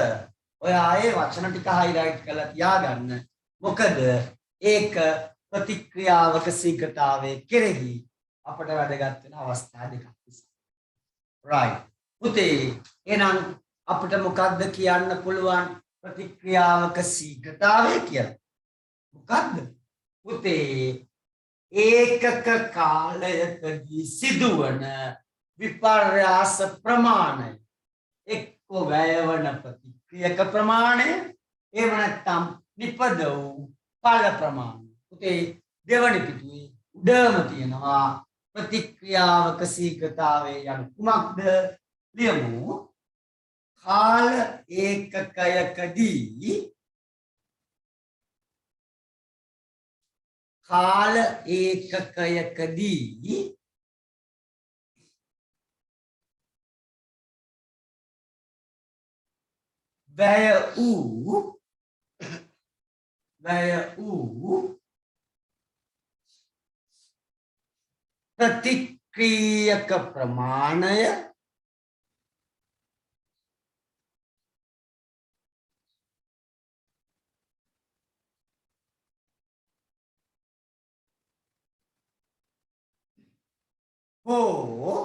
ඔයා ඒ වචන ටික highlight කරලා තියාගන්න. මොකද ඒක ප්‍රතික්‍රියාවක ශීඝ්‍රතාවයේ කෙරෙහි අපට වැදගත් වෙන අවස්ථා දෙකක් නිසා. right. පුතේ එහෙනම් අපිට මොකද්ද කියන්න පුළුවන් ප්‍රතික්‍රියාවක ශීඝ්‍රතාවය කියලා? මොකද්ද? පුතේ ඒකක කාලයකදී සිදුවන විපර්යාස ප්‍රමාණය එක්ක වැයවන ප්‍රතික්‍රියක ප්‍රමාණය එහෙම නැත්නම් නිපද වූ ඵල ප්‍රමාණය. පුතේ දෙවනි පිටුවේ උඩම තියෙනවා ප්‍රතික්‍රියාවක ශීඝ්‍රතාවය යන කුමක්ද? ලියමු. කාල ඒකකයකදී වැය වූ ප්‍රතික්‍රියක ප්‍රමාණය හෝ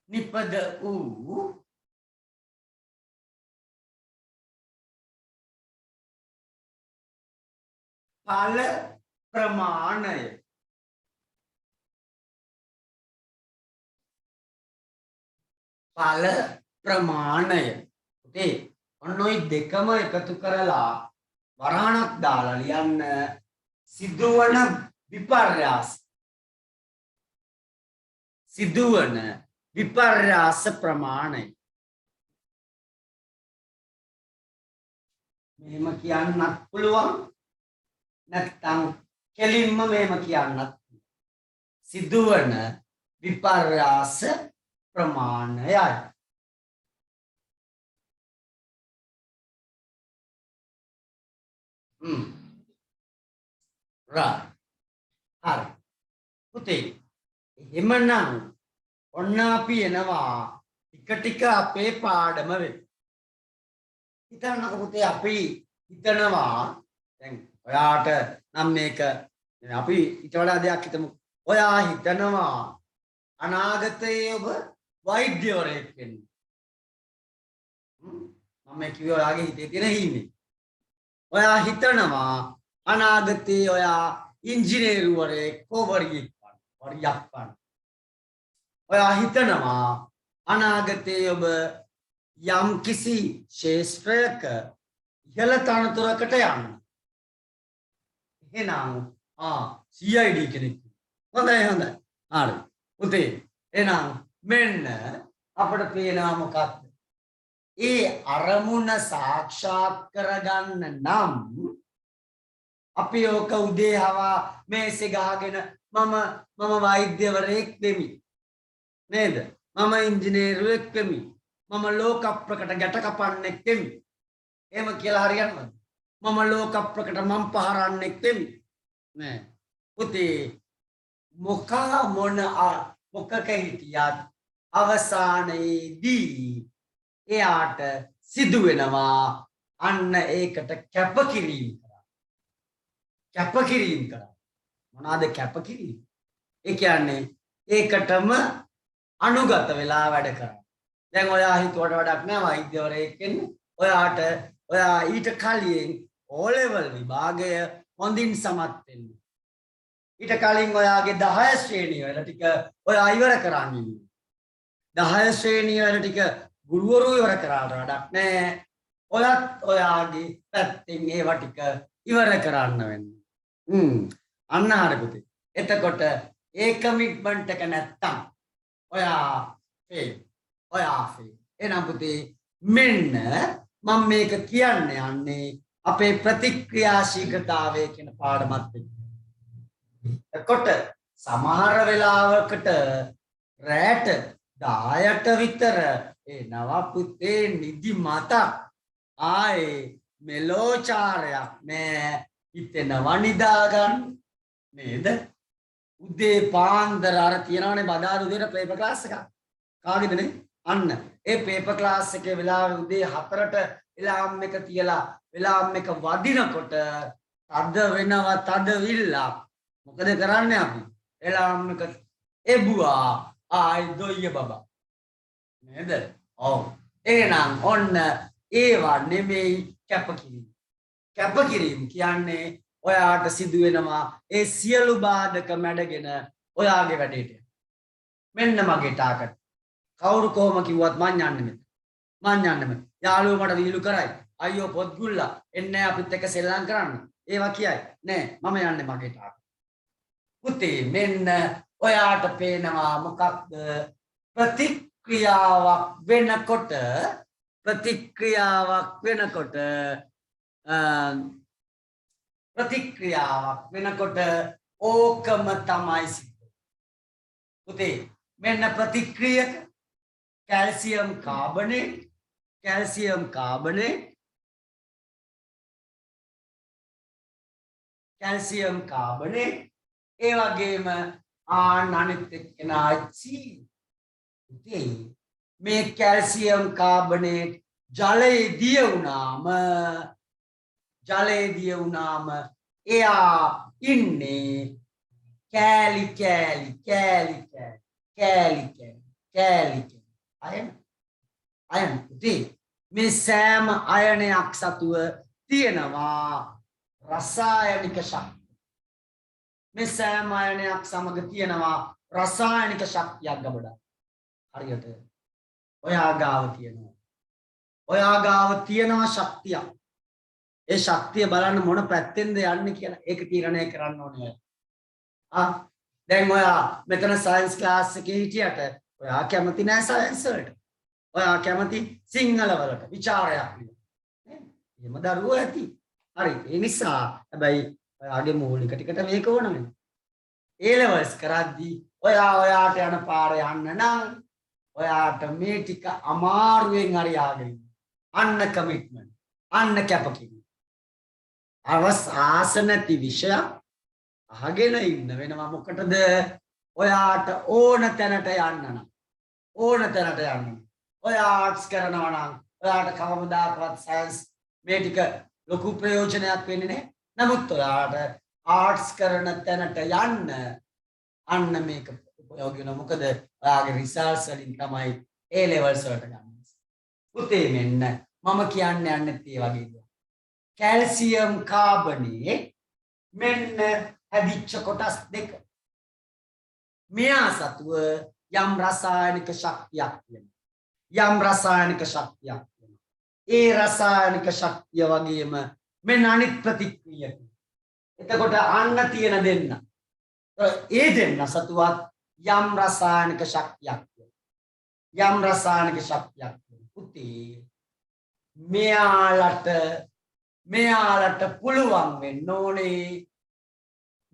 නිපද වූ ඵල ප්‍රමාණය. ඵල ප්‍රමාණය. පුතේ ඔන්න ඔය දෙකම එකතු කරලා වරහණක් දාලා ලියන්න. සිදුවන විපර්යාස ප්‍රමාණය. මෙහෙම කියන්නත් පුළුවන් නැත්නම් කෙලින්ම මෙහෙම කියන්නත්. සිදුවන විපර්යාස ප්‍රමාණයයි. right. හරි. පුතේ එහෙමනම් ඔන්න අපි එනවා ටික ටික අපේ පාඩම වෙන්න. හිතන්නකෝ පුතේ අපි හිතනවා දැන් ඔයාට නම් මේක අපි ඊට වඩා දෙයක් හිතමු. ඔයා හිතනවා අනාගතයේ ඔබ වෛද්‍යවරයෙක් වෙන්න. මම කිව්වේ ඔයාගේ හිතේ තියෙන හිමි. ඔයා හිතනවා අනාගතයේ ඔයා ඉංජිනේරුවරයෙක් වරියක් වන්න. ඔයා හිතනවා අනාගතයේ ඔබ යම් කිසි ශාස්ත්‍රයක ඉහළ තනතුරකට යන්න. එහෙනම් CID කෙනෙක්. හොඳයි. හරි. පුතේ එහෙනම් මෙන්න අපිට පේනවා මොකක්ද? ඒ අරමුණ සාක්ෂාත් කරගන්න නම් අපි ඕක උදේ හවා මේසෙ ගහගෙන මම වෛද්‍යවරයෙක් වෙමි. නේද? මම ඉංජිනේරුවෙක් වෙමි. මම ලෝක ප්‍රකට ගැට කපන්නෙක් වෙමි. එහෙම කියලා හරියනවද? මම ලෝක ප්‍රකට මම් පහරන්නෙක් වෙමි. නෑ. පුතේ මොකක හිටියත් අවසානයේදී එයාට සිදු වෙනවා අන්න ඒකට කැපකිරීම කරා. කැපකිරීම කරා. මොනවාද කැපකිරීම? ඒ කියන්නේ ඒකටම අනුගත වෙලා වැඩ කරා. දැන් ඔයා හිතුවට වැඩක් නෑ වෛද්‍යවරයෙක් වෙන්න. ඔයා ඊට කලින් O level විභාගය හොඳින් සමත් වෙන්න. ඊට කලින් ඔයාගේ 10 ශ්‍රේණිය වල ටික ඔයා ඉවර කරන් ඉන්න. 10 ශ්‍රේණිය වල ටික ගුරුවරු ඉවර කරාට වැඩක් නෑ. ඔයත් ඔයාගේ පැත්තෙන් ඒවා ටික ඉවර කරන්න වෙන්න. අන්න හරි පුතේ. එතකොට ඒ කමිට්මන්ට් එක නැත්තම් ඔයා ෆේල්. ඔයා ෆේල්. එහෙනම් පුතේ මෙන්න මම මේක කියන්න යන්නේ අපේ ප්‍රතික්‍රියාශීලතාවය කියන පාඩමත් එක්ක. එතකොට සමහර වෙලාවකට රැට 10ට විතර එනවා පුතේ නිදි මතක්. ආයේ මෙලෝචාරයක් නෑ. හිතෙනවා නිදා ගන්න නේද? උදේ පාන්දර අර තියනවනේ බදාද උදේට පේපර් ක්ලාස් එකක්. කාගේදනේ? අන්න ඒ පේපර් ක්ලාස් එකේ වෙලාවේ උදේ 4ට එලාම් එක තියලා එලාම් එක වදිනකොට තද වෙනවා තද විල්ලක්. මොකද කරන්නේ අපි? එලාම් එක එබුවා ආයි දොයිය බබා. නේද? ඔව්. එහෙනම් ඔන්න ඒවා නෙමෙයි කැපකිරීම. කැපකිරීම කියන්නේ ඔයාට සිදු වෙනවා ඒ සියලු බාධක මැඩගෙන ඔයාගේ වැඩේට. මෙන්න මගේ ටාගට්. කවුරු කොහොම කිව්වත් මං යන්නේ මෙතන. මං යන්නේ මෙතන. යාළුවෝ මට විහිළු කරයි. අයියෝ පොත් ගුල්ලා එන්නේ අපිත් එක්ක සෙල්ලම් කරන්න. ඒවා කියයි. නෑ මම යන්නේ මගේ ටාගට්. පුතේ මෙන්න ඔයාට පේනවා මොකක්ද ප්‍රතික්‍රියාවක් වෙනකොට ඕකම තමයි සිද්ධ. පුතේ මෙන්න ප්‍රතික්‍රියක කැල්සියම් කාබනේට් ඒ වගේම අනිත් එක්කෙනා චී. පුතේ මේ කැල්සියම් කාබනේට් ජලයේ දිය වුණාම එයා ඉන්නේ කෑලි අයන පුතේ මේ සෑම අයනයක් සතුව තියෙනවා රසායනික ශක්තිය. මේ සෑම අයනයක් සමග තියෙනවා රසායනික ශක්තියක් ගබඩා. හරියට ඔයා ගාව තියෙනවා ශක්තියක්. ඒ ශක්තිය බලන්න මොන පැත්තෙන්ද යන්නේ කියලා ඒක තීරණය කරන්න ඕනේ. දැන් ඔයා මෙතන සයන්ස් ක්ලාස් එකේ හිටියට ඔයා කැමති නෑ සයන්ස් වලට. ඔයා කැමති සිංහල වලට විචාරයක් ලියන්න. එහෙම දරුවෝ ඇති. හරි. ඒ නිසා හැබැයි ඔයාගේ මූලික ටිකට මේක ඕන වෙනවා. A levels කරද්දී ඔයාට යන පාර යන්න නම් ඔයාට මේ ටික අමාරුවෙන් හරි ආගෙන අන්න කමිට්මන්ට් අන්න කැපකිරීම ආස නැති විෂය අහගෙන ඉන්න වෙනවා. මොකටද? ඔයාට ඕන තැනට යන්න නම් ඔයා ආර්ට්ස් කරනවා නම් ඔයාට කවමදාකවත් සයන්ස් මේ ටික ලොකු ප්‍රයෝජනයක් වෙන්නේ නැහැ. නමුත් ඔයාට ආර්ට්ස් කරන තැනට යන්න අන්න මේක උපයෝගී වෙනවා. මොකද ඔයාගේ රිසල්ට්ස් වලින් තමයි A levels වලට ගන්න. පුතේ මෙන්න මම කියන්න යන්නේ ඒ වගේ දේ. කැල්සියම් කාබනේට් මෙන්න හැදිච්ච කොටස් දෙක. මෙයා සතුව යම් රසායනික ශක්තියක් තියෙනවා. ඒ රසායනික ශක්තිය වගේම මෙන්න අනිත් ප්‍රතික්‍රියක. එතකොට අන්න තියෙන දෙන්න. ඒ දෙන්න සතුවත් යම් රසායනික ශක්තියක් තියෙනවා. පුතේ මෙයාලට පුළුවන් වෙන්න ඕනේ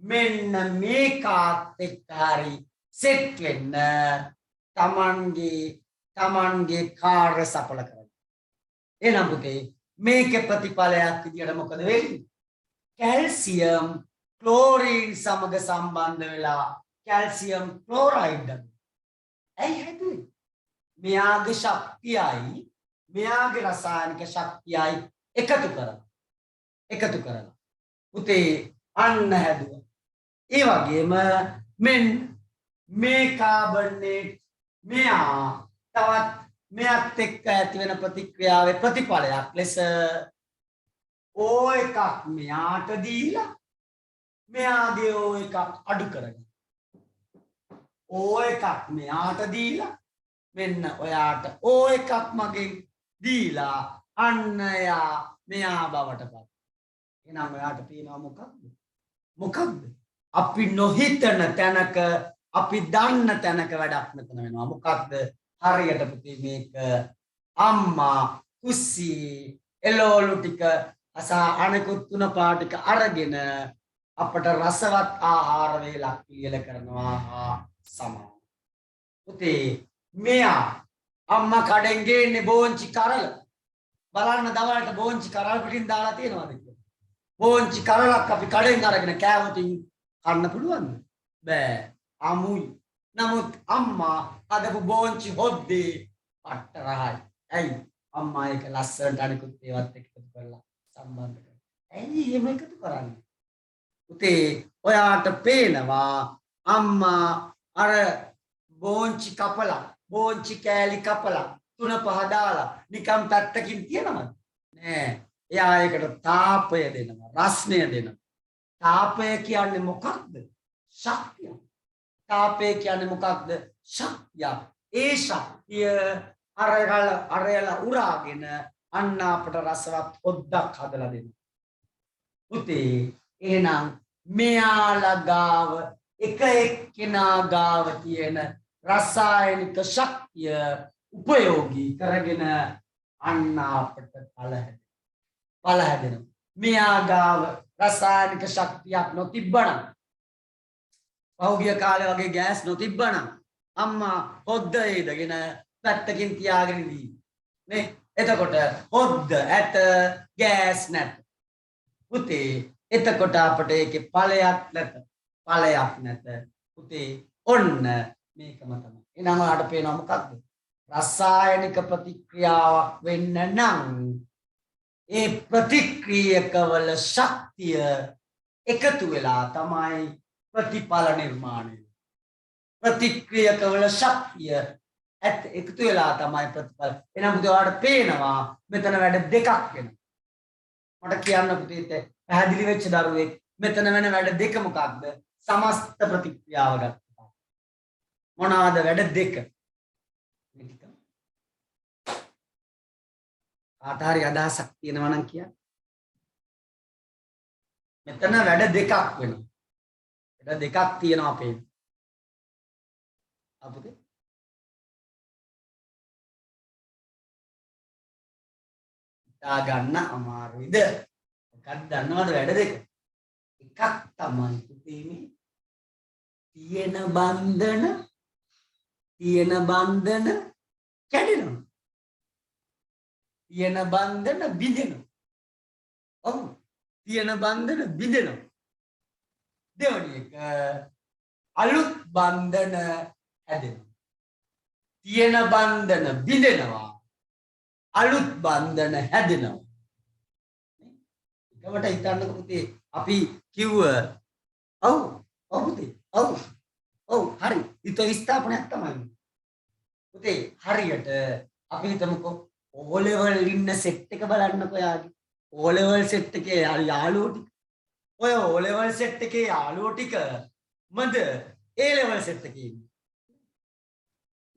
මෙන්න මේකාත් එක්ක හරි සෙට් වෙන්න තමන්ගේ කාර්ය සඵල කරගන්න. එහෙනම් පුතේ මේකේ ප්‍රතිඵලයක් විදියට මොකද වෙන්නේ? කැල්සියම් ක්ලෝරින් සමග සම්බන්ධ වෙලා කැල්සියම් ක්ලෝරයිඩ් එක. ඇයි හැදුවේ? මෙයාගේ ශක්තියයි මෙයාගේ රසායනික ශක්තියයි එකතු කරලා පුතේ අන්න හැදුවා. ඒ වගේම මෙන්න මේ කාබනේට් මෙයා තවත් මෙයත් එක්ක ඇති වෙන ප්‍රතික්‍රියාවේ ප්‍රතිඵලයක් ලෙස ඕ එකක් මෙයාට දීලා මෙයාගේ ඕ එකක් අඩු කරගන්න. ඕ එකක් මෙයාට දීලා මෙන්න ඔයාට ඕ එකක් මගෙන් දීලා අන්න යා මෙයා බවට පත්. එහෙනම් ඔයාට පේනවා මොකක්ද? අපි නොහිතන තැනක අපි දන්න තැනක වැඩක් මෙතන වෙනවා. මොකක්ද? හරියට පුතේ මේක අම්මා කුස්සියේ එළවලු ටික අනිකුත් තුන පාටික අරගෙන අපට රසවත් ආහාර වේලක් පිළියෙල කරනවා හා සමාන. පුතේ මෙයා අම්මා කඩෙන් ගේන්නේ බෝංචි කරල. බලන්න දවල්ට බෝංචි කරල් පිටින් දාලා තියෙනවද කියලා. බෝංචි කරලක් අපි කඩෙන් අරගෙන කෑවොතින් කන්න පුළුවන්ද? බෑ. අමුයි. නමුත් අම්මා අදපු බෝංචි හොද්දේ පට්ට රහයි. ඇයි? අම්මා ඒක ලස්සනට අනිකුත් ඒවත් එක්ක එකතු කරලා සම්බන්ධ කරනවා. ඇයි එහෙම එකතු කරන්නේ? පුතේ ඔයාට පේනවා අම්මා අර බෝංචි කෑලි කපලා 3-5 දාලා නිකම් පැත්තකින් තියනවද? නෑ. එයා ඒකට තාපය දෙනවා, රස්නය දෙනවා. තාපය කියන්නේ මොකක්ද? ශක්තිය. තාපය කියන්නේ මොකක්ද? ශක්තිය. ඒ ශක්තිය අරයලා උරාගෙන අන්න අපට රසවත් හොද්දක් හදලා දෙනවා. පුතේ එහෙනම් මෙයාලා ගාව එක එක්කෙනා ගාව තියෙන රසායනික ශක්තිය උපයෝගී කරගෙන අන්න අපට ඵල හැදෙනවා. මෙයා ගාව රසායනික ශක්තියක් නොතිබ්බනම් පහුගිය කාලේ වගේ ගෑස් නොතිබ්බනම් අම්මා හොද්ද ඉදගෙන පැත්තකින් තියාගෙන ඉදී නේ. එතකොට හොද්ද ඇත ගෑස් නැත. පුතේ එතකොට අපට ඒකේ ඵලයක් නැත. පුතේ ඔන්න මේකම තමයි. එහෙනම් ඔයාලට පේනවා මොකක්ද? රසායනික ප්‍රතික්‍රියාවක් වෙන්න නම් ඒ ප්‍රතික්‍රියකවල ශක්තිය එකතු වෙලා තමයි ප්‍රතිඵල නිර්මාණය. ප්‍රතික්‍රියකවල ශක්තිය එකතු වෙලා තමයි ප්‍රතිඵල. එහෙනම් පුතේ ඔයාලට පේනවා මෙතන වැඩ දෙකක් වෙනවා. මට කියන්න පුතේ පැහැදිලි වෙච්ච දරුවෙක් මෙතන වෙන වැඩ දෙක මොකක්ද? සමස්ත ප්‍රතික්‍රියාව ගත්තා. මොනවාද වැඩ දෙක? කාට හරි අදහසක් තියෙනවා නම් කියන්න. මෙතන වැඩ දෙකක් වෙනවා. වැඩ දෙකක් තියෙනවා අපේ. අපුතේ හිතා ගන්න අමාරුයිද? එකක් දන්නවද වැඩ දෙක? එකක් තමයි පුතේ මේ තියෙන බන්ධන කැඩෙනවා. තියෙන බන්ධන බිඳෙනවා. ඔව්. තියෙන බන්ධන බිඳෙනවා. දෙවැනි එක අලුත් බන්ධන හැදෙනවා. තියෙන බන්ධන බිඳෙනවා. අලුත් බන්ධන හැදෙනවා. ඒකට හිතන්නකො පුතේ අපි කිව්ව ඔව් පුතේ ඔව් හරි. ඊට ස්ථාපනයක් තමයි. පුතේ හරියට අපි හිතමුකෝ O level ඉන්න සෙට් එක බලන්නකෝ යාගේ. O level සෙට් එකේ යාළුවෝ ටික. ඔය O level සෙට් එකේ යාළුවෝ ටික මන්ද A level සෙට් එකේ ඉන්නේ.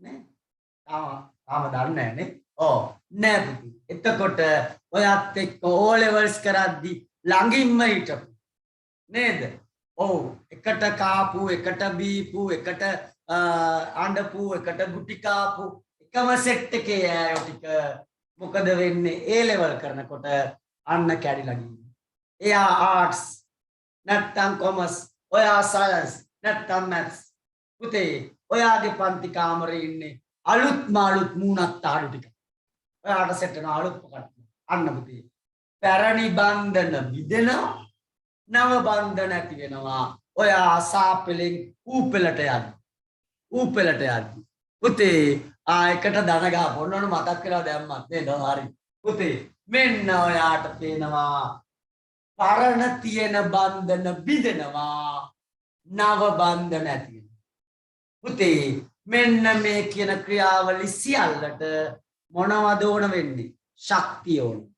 නේ? තාම දන්නේ නැහැ නේ. ඔව් නෑ පුතේ. එතකොට ඔයත් එක්ක O levels කරද්දි ළඟින්ම හිටපු. නේද? ඔව් එකට කාපු, එකට බීපු, එකට අඬපු, එකට ගුටි කාපු එකම සෙට් එකේ අය ටික මොකද වෙන්නේ? A level කරනකොට අන්න කැඩිලා ගිහින්. එයා ආර්ට්ස් නැත්තම් කොමර්ස්, ඔයා සයන්ස් නැත්තම් මැත්ස්. පුතේ ඔයාගේ පන්ති කාමරේ ඉන්නේ අලුත් මූණක් තාඩු ටික. ඔයාට සෙට් වෙන අලුත් පොකට. අන්න පුතේ පැරණි බන්ධන බිඳෙනවා, නව බන්ධන ඇති වෙනවා. ඔයා සාපෙලෙන් ඌපෙලට යන්න. ඌපෙලට යන්න. පුතේ ආයකට දන ගහ පොන්නන මතක් කරලා දැම්මත් නේද? හරි. පුතේ මෙන්න ඔයාට පේනවා පරණ තියෙන බන්ධන බිඳෙනවා නව බන්ධන ඇති වෙනවා. පුතේ මෙන්න මේ කියන ක්‍රියාවලි සියල්ලට මොනවද ඕන වෙන්නේ? ශක්තිය ඕන.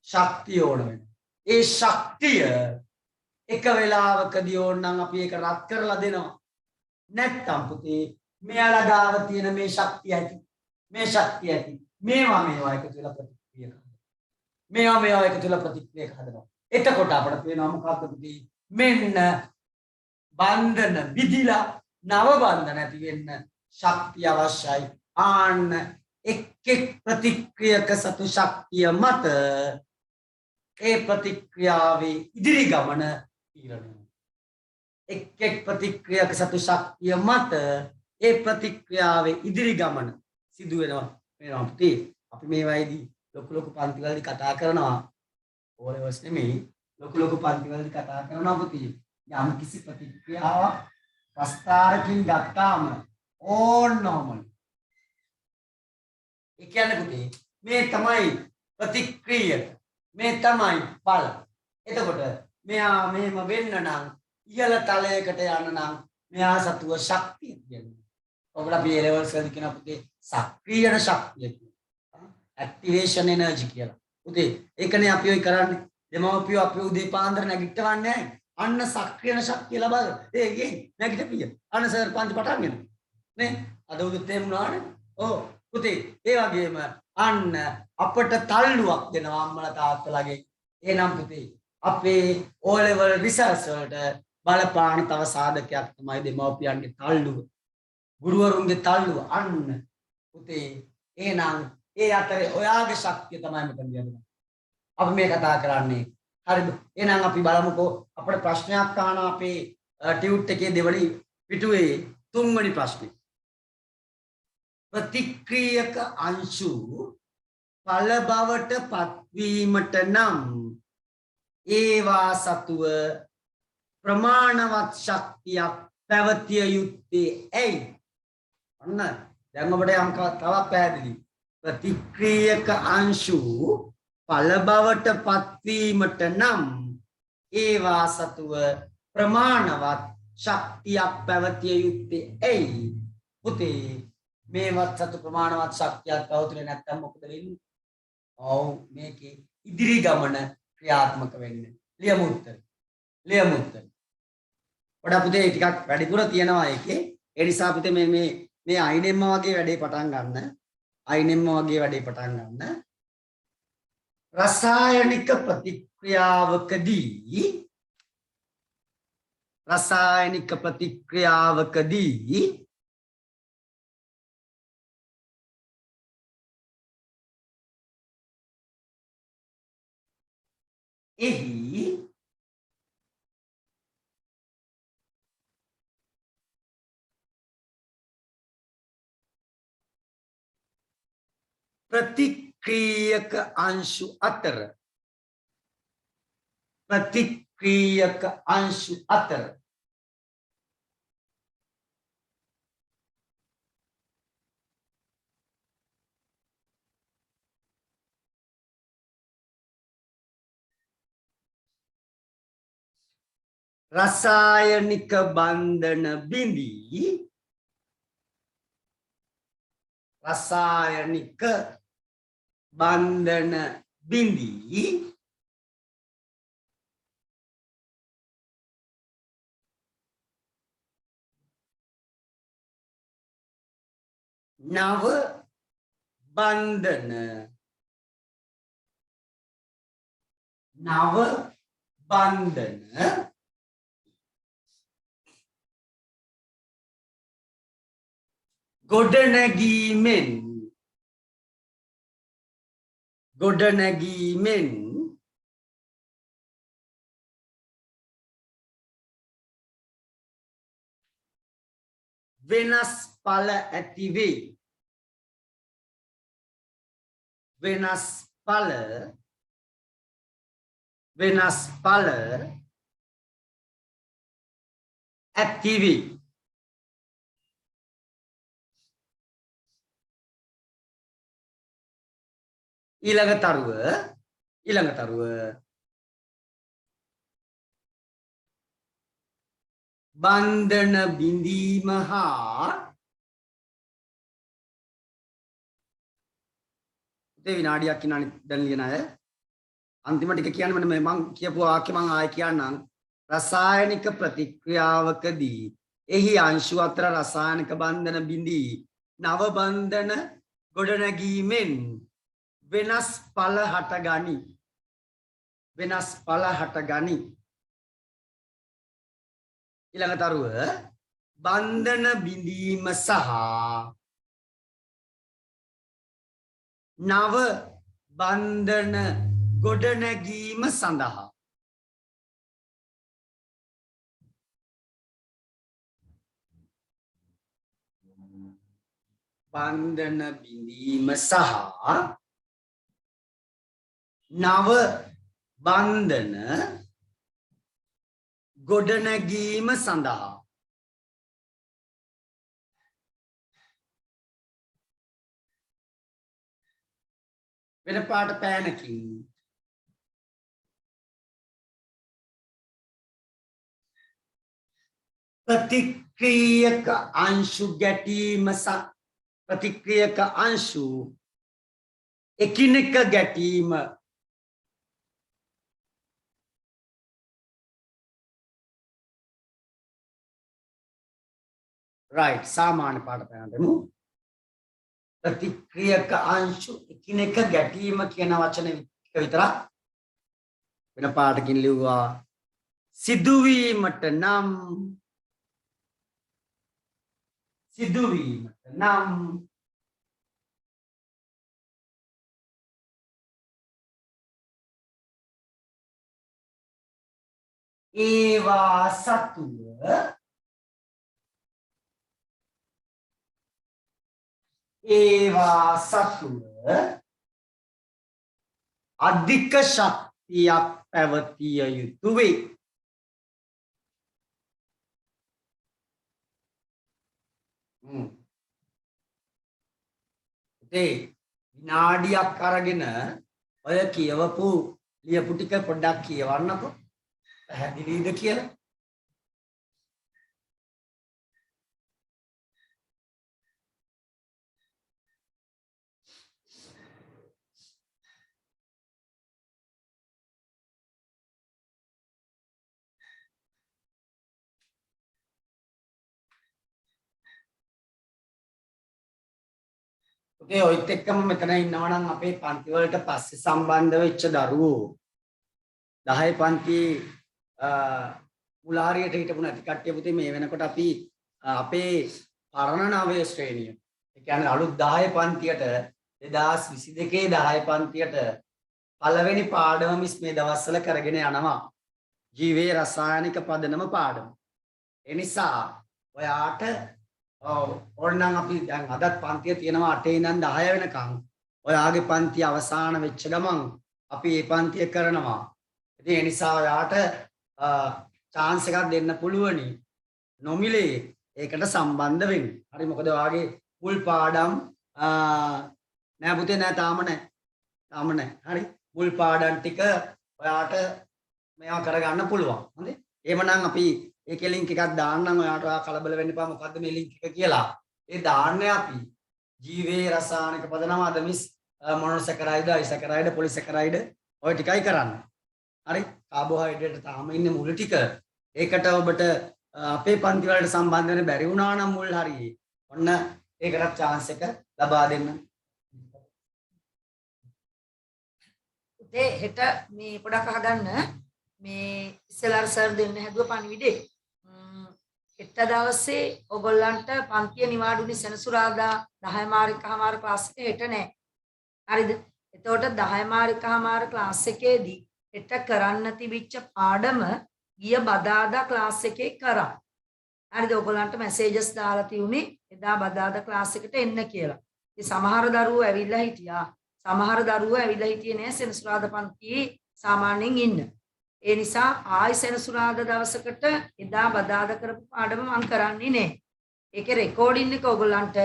ශක්තිය ඕන වෙනවා. ඒ ශක්තිය එක වෙලාවකදී ඕනනම් අපි ඒක රත් කරලා දෙනවා. නැත්තම් පුතේ මෙයාලා ගාව තියෙන මේ ශක්තිය ඇති. මේ ශක්තිය ඇති. මේවා එකතු වෙලා ප්‍රතික්‍රියා කරනවා. මේවා එකතු වෙලා ප්‍රතික්‍රියා කරනවා. එතකොට අපිට පේනවා මොකක්ද පුතේ? මෙන්න බන්ධන විදිලා නව බන්ධන ඇති වෙන්න ශක්තිය අවශ්‍යයි. ආන්න එක් ප්‍රතික්‍රියක සතු ශක්තිය මත ඒ ප්‍රතික්‍රියාවේ ඉදිරි ගමන තීරණය. එක් ප්‍රතික්‍රියක සතු ශක්තිය මත ඒ ප්‍රතික්‍රියාවේ ඉදිරි ගමන සිදු වෙනවා පුතේ. අපි මේ වයිදී ලොකු පන්ති වලදී කතා කරනවා. ඕලෙවස් නෙමෙයි ලොකු පන්ති වලදී කතා කරනවා පුතේ. යම් කිසි ප්‍රතික්‍රියාවක් ප්‍රස්ථාරකින් ගත්තාම ඕනෝමල්. ඒ කියන්නේ පුතේ මේ තමයි ප්‍රතික්‍රියක. මේ තමයි ඵල. එතකොට මෙයා මෙහෙම වෙන්න නම් ඉහළ තලයකට යන්න නම් මෙයා සතුව ශක්තිය කියන්නේ. ඔබට අපි A levels වලදී කියන පුතේ සක්‍රීයන ශක්තිය කියලා. ඇක්ටිවේෂන් එනර්ජි කියලා. පුතේ ඒකනේ අපි ඔය කරන්නේ. දෙමව්පියෝ අපි උදේ පාන්දර නැගිටවන්නේ නැහැ. අන්න සක්‍රීයන ශක්තිය ලබා ගන්න. ඒකේ නැගිටපිය. අන්න සර් පන්ති පටන් ගන්න. නේ? අද උදේ තේම නානේ. ඔව් පුතේ ඒ වගේම අන්න අපට තල්ලුවක් දෙනවා අම්මලා තාත්තලාගේ. එහෙනම් පුතේ අපේ O level results වලට බලපාන තව සාධකයක් තමයි දෙමව්පියන්ගේ තල්ලුව. ගුරුවරුන්ගේ තල්ලුව. අන්න පුතේ එහෙනම් ඒ අතරේ ඔයාගේ ශක්තිය තමයි මෙතන දෙන්නේ. අපි මේ කතා කරන්නේ. හරිද? එහෙනම් අපි බලමුකෝ අපේ ප්‍රශ්නයක් අහන අපේ ටියුට් එකේ දෙවනි පිටුවේ තුන්වෙනි ප්‍රශ්නේ. ප්‍රතික්‍රියක අංශු ඵල බවට පත්වීමට නම් ඒවා සතුව ප්‍රමාණවත් ශක්තියක් පැවතිය යුත්තේ ඇයි? අන්න දැන් ඔබට යම් තවත් පැහැදිලි. ප්‍රතික්‍රියක අංශු ඵල බවට පත්වීමට නම් ඒවා සතුව ප්‍රමාණවත් ශක්තියක් පැවතිය යුත්තේ ඇයි? පුතේ මේවත් සතු ප්‍රමාණවත් ශක්තියක් පැවතුනේ නැත්නම් මොකද වෙන්නේ? ඔව් මේකේ ඉදිරි ගමන ක්‍රියාත්මක වෙන්නේ. ලියමු උත්තර. වඩා පුතේ ටිකක් වැඩිපුර තියෙනවා ඒකේ. ඒ නිසා පුතේ මේ අයිනෙම්ම වගේ වැඩේ පටන් ගන්න. රසායනික ප්‍රතික්‍රියාවකදී එහි ප්‍රතික්‍රියක අංශු අතර රසායනික බන්ධන බිඳී නව බන්ධන ගොඩනැගීමෙන් වෙනස් ඵල ඇති වේ. වෙනස් ඵල ඇතිවි. ඊළඟ තරුව බන්ධන බිඳීම හා විනාඩියක් ඉන්න දැන් ලියන අය අන්තිම ටික කියන්න මම කියපු වාක්‍ය මම ආයෙ කියන්නම්. රසායනික ප්‍රතික්‍රියාවකදී එහි අංශු අතර රසායනික බන්ධන බිඳී නව බන්ධන ගොඩනැගීමෙන් වෙනස් ඵල හටගනි. ඊළඟ තරුව බන්ධන බිඳීම සහ නව බන්ධන ගොඩනැගීම සඳහා බන්ධන බිඳීම සහ නව බන්ධන ගොඩනැගීම සඳහා වෙන පාට පෑනකින් ප්‍රතික්‍රියක අංශු ගැටීම ප්‍රතික්‍රියක අංශු එකිනෙක ගැටීම right සාමාන්‍ය පාඩ පෑනටමු. ප්‍රතික්‍රියක අංශු එකිනෙක ගැටීම කියන වචන විතරක් වෙන පාඩකින් ලිව්වා. සිදුවීමට නම් ඒවා සතුව අධික ශක්තියක් පැවතිය යුතු වේ. විනාඩියක් අරගෙන ඔය කියවපු ලියපු ටික පොඩ්ඩක් කියවන්නකෝ. පැහැදිලිද කියලා? ඔයත් එක්කම මෙතන ඉන්නවා නම් අපේ පන්ති වලට පස්සේ සම්බන්ධ වෙච්ච දරුවෝ 10 පන්ති මුලාරියට හිටපු නැති කට්ටිය පුතේ මේ වෙනකොට අපි අපේ පරණ 9 ශ්‍රේණිය. ඒ කියන්නේ අලුත් 10 පන්තියට 2022 10 පන්තියට පළවෙනි පාඩම මිස් මේ දවස්වල කරගෙන යනවා. ජීවයේ රසායනික පදනම පාඩම. ඒ නිසා ඔයාට ඕනනම් අපි දැන් අදත් පන්තිය තියෙනවා 8 ඉඳන් 10 වෙනකන්. ඔයාගේ පන්තිය අවසාන වෙච්ච ගමන් අපි මේ පන්තිය කරනවා. ඉතින් ඒ නිසා ඔයාට chance එකක් දෙන්න පුළුවනි. නොමිලේ ඒකට සම්බන්ධ වෙන්න. හරි මොකද ඔයාගේ මුල් පාඩම් නෑ පුතේ නෑ තාම නෑ. හරි මුල් පාඩම් ටික ඔයාට මේවා කරගන්න පුළුවන්. හරි. එහෙමනම් අපි ඒකේ link එකක් දාන්නම් ඔයාට. ඔයා කලබල වෙන්න එපා මොකද්ද මේ link එක කියලා. ඒ දාන්නේ අපි ජීවයේ රසායනික පදනම අද මිස් මොනොසැකරයිඩ්, අයිසැකරයිඩ්, පොලිසැකරයිඩ් ඔය ටිකයි කරන්නේ. හරි. කාබෝහයිඩ්‍රේට් තාම ඉන්නේ මුල් ටික. ඒකට ඔබට අපේ පන්ති වලට සම්බන්ධ වෙන්න බැරි වුණා නම් මුල් හරියේ. ඔන්න ඒකට chance එක ලබා දෙන්න. හෙට මේ පොඩක් අහගන්න මේ ඉස්සෙල්ලා සර් දෙන්න හැදුව පණිවිඩේ හෙට දවසේ ඔයගොල්ලන්ට පන්තිය නිවාඩුනේ සෙනසුරාදා 10 මාරිකමාර ක්ලාස් එක හෙට නෑ. හරිද? එතකොට 10 මාරිකමාර ක්ලාස් එකේදී හෙට කරන්න තිබිච්ච පාඩම ගිය බදාදා ක්ලාස් එකේ කරා. හරිද? ඔයගොල්ලන්ට මැසේජස් දාලා තියුනේ එදා බදාදා ක්ලාස් එකට එන්න කියලා. ඉතින් සමහර දරුවෝ ඇවිල්ලා හිටියා. සමහර දරුවෝ ඇවිල්ලා හිටියේ නෑ සෙනසුරාදා පන්තියේ සාමාන්‍යයෙන් ඉන්න. ඒ නිසා ආයි සෙනසුරාදා දවසකට එදා බදාදා කරපු පාඩම මම කරන්නේ නෑ. ඒකේ රෙකෝඩින් එක ඔයගොල්ලන්ට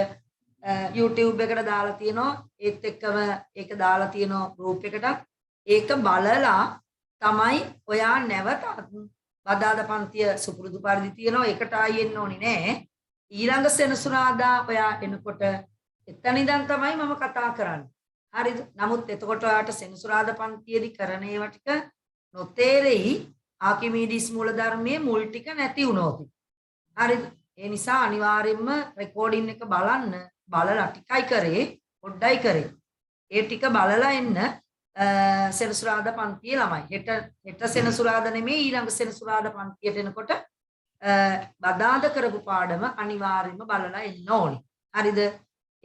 YouTube එකට දාලා තියෙනවා. ඒත් එක්කම ඒක දාලා තියෙනවා group එකට. ඒක බලලා තමයි ඔයා නැවතත් බදාදා පන්තිය සුපුරුදු පරිදි තියෙනවා. ඒකට ආයි එන්න ඕනේ නෑ. ඊළඟ සෙනසුරාදා ඔයා එනකොට එතන ඉඳන් තමයි මම කතා කරන්නේ. හරිද? නමුත් එතකොට ඔයාට සෙනසුරාදා පන්තියේදී කරන ඒවා ටික නොතේරෙයි ආකිමීඩිස් මූලධර්මයේ මුල් ටික නැති වුණොත්. හරිද? ඒ නිසා අනිවාර්යයෙන්ම රෙකෝඩින් එක බලන්න. බලලා ටිකයි කරේ පොඩ්ඩයි කරේ. ඒ ටික බලලා එන්න සෙනසුරාදා පන්තියේ ළමයි. හෙට සෙනසුරාදා නෙමෙයි ඊළඟ සෙනසුරාදා පන්තියට එනකොට බදාද කරපු පාඩම අනිවාර්යයෙන්ම බලලා එන්න ඕනේ. හරිද?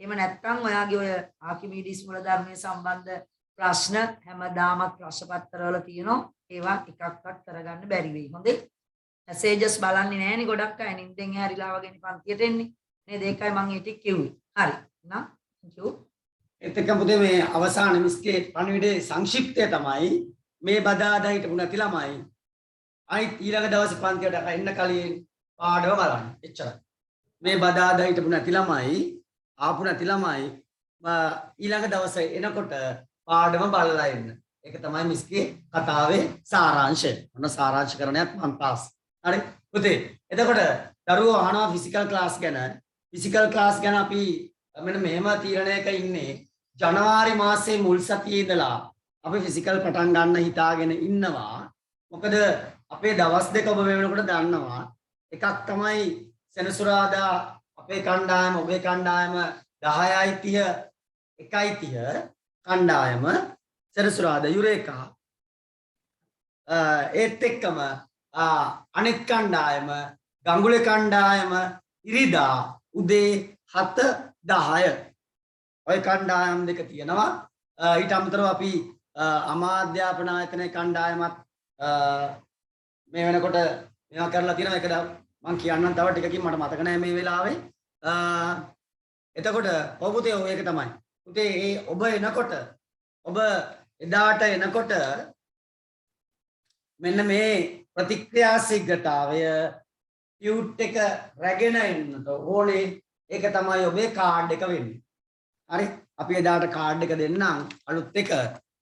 එහෙම නැත්නම් ඔයාගේ ඔය ආකිමීඩිස් මූලධර්මයේ සම්බන්ධ ප්‍රශ්න හැමදාමත් ප්‍රශ්න පත්‍රවල තියෙනවා. ඒවා එකක්වත් කරගන්න බැරි වෙයි. හොඳේ? මැසේජස් බලන්නේ නැහෙනි ගොඩක් අය නින්දෙන් හැරිලා වගේ පන්තියට එන්නේ. නේද? ඒකයි මම ඒ ටික කිව්වේ. හරි. එහෙනම් thank you. එතකම් පුතේ මේ අවසාන මිස්කේ පණිවිඩේ සංක්ෂිප්තය තමයි මේ බදාදා හිටපු නැති ළමයි අනිත් ඊළඟ දවසේ පන්තියට එන්න කලින් පාඩම බලන්න. එච්චරයි. මේ බදාදා හිටපු නැති ළමයි ආපු නැති ළමයි ඊළඟ දවසේ එනකොට පාඩම බලලා එන්න. ඒක තමයි මිස්කේ කතාවේ සාරාංශය. මොන සාරාංශකරණයක් මම පාස්. හරි. පුතේ එතකොට දරුවෝ අහනවා ෆිසිකල් ක්ලාස් ගැන. ෆිසිකල් ක්ලාස් ගැන අපි මෙන්න මෙහෙම තීරණයක ඉන්නේ. ජනවාරි මාසයේ මුල් සතියේ ඉඳලා අපි ෆිසිකල් පටන් ගන්න හිතාගෙන ඉන්නවා. මොකද අපේ දවස් දෙක ඔබ මේ වෙනකොට දන්නවා. එකක් තමයි සෙනසුරාදා අපේ කණ්ඩායම ඔබේ කණ්ඩායම 10:30 1:30 කණ්ඩායම සෙනසුරාදා යුරේකා ඒත් එක්කම අනෙක් කණ්ඩායම ගංගුලේ කණ්ඩායම ඉරිදා උදේ 7:10 ඔය කණ්ඩායම් දෙක තියෙනවා. ඊට අමතරව අපි අමාත්‍යාපන ආයතනයේ කණ්ඩායමත් මේ වෙනකොට මේවා කරලා තියෙනවා. ඒක මම කියන්නම් තව ටිකකින් මට මතක නැහැ මේ වෙලාවේ. එතකොට ඔබ පුතේ ඔය එක තමයි. පුතේ ඒ ඔබ එනකොට ඔබ එදාට එනකොට මෙන්න මේ ප්‍රතික්‍රියා ශීඝ්‍රතාවය ටියුට් එක රැගෙන එන්නට ඕනේ. ඒක තමයි ඔබේ කාඩ් එක වෙන්නේ. හරි? අපි එදාට කාඩ් එක දෙන්නම් අලුත් එක.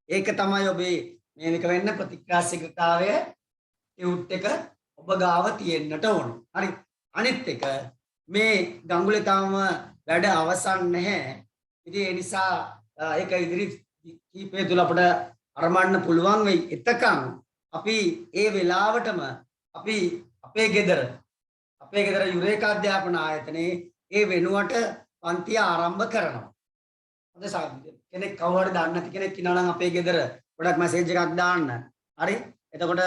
ඒක තමයි ඔබේ මේ එක වෙන්න ප්‍රතික්‍රියා ශීඝ්‍රතාවය ටියුට් එක ඔබ ගාව තියෙන්නට ඕන. හරි. අනිත් එක මේ ගංගුලේ තාම වැඩ අවසන් නැහැ. ඉතින් ඒ නිසා ඒක ඉදිරි කීපය තුල අපිට අරමන්න පුළුවන් වෙයි. එතකන් අපි ඒ වෙලාවටම අපි අපේ ගෙදර යුරේකා අධ්‍යාපන ආයතනයේ ඒ වෙනුවට පන්තිය ආරම්භ කරනවා. හොඳ කෙනෙක් කවුරු හරි දන්නේ නැති කෙනෙක් ඉන්නවා නම් අපේ ගෙදර පොඩක් මැසේජ් එකක් දාන්න. හරි? එතකොට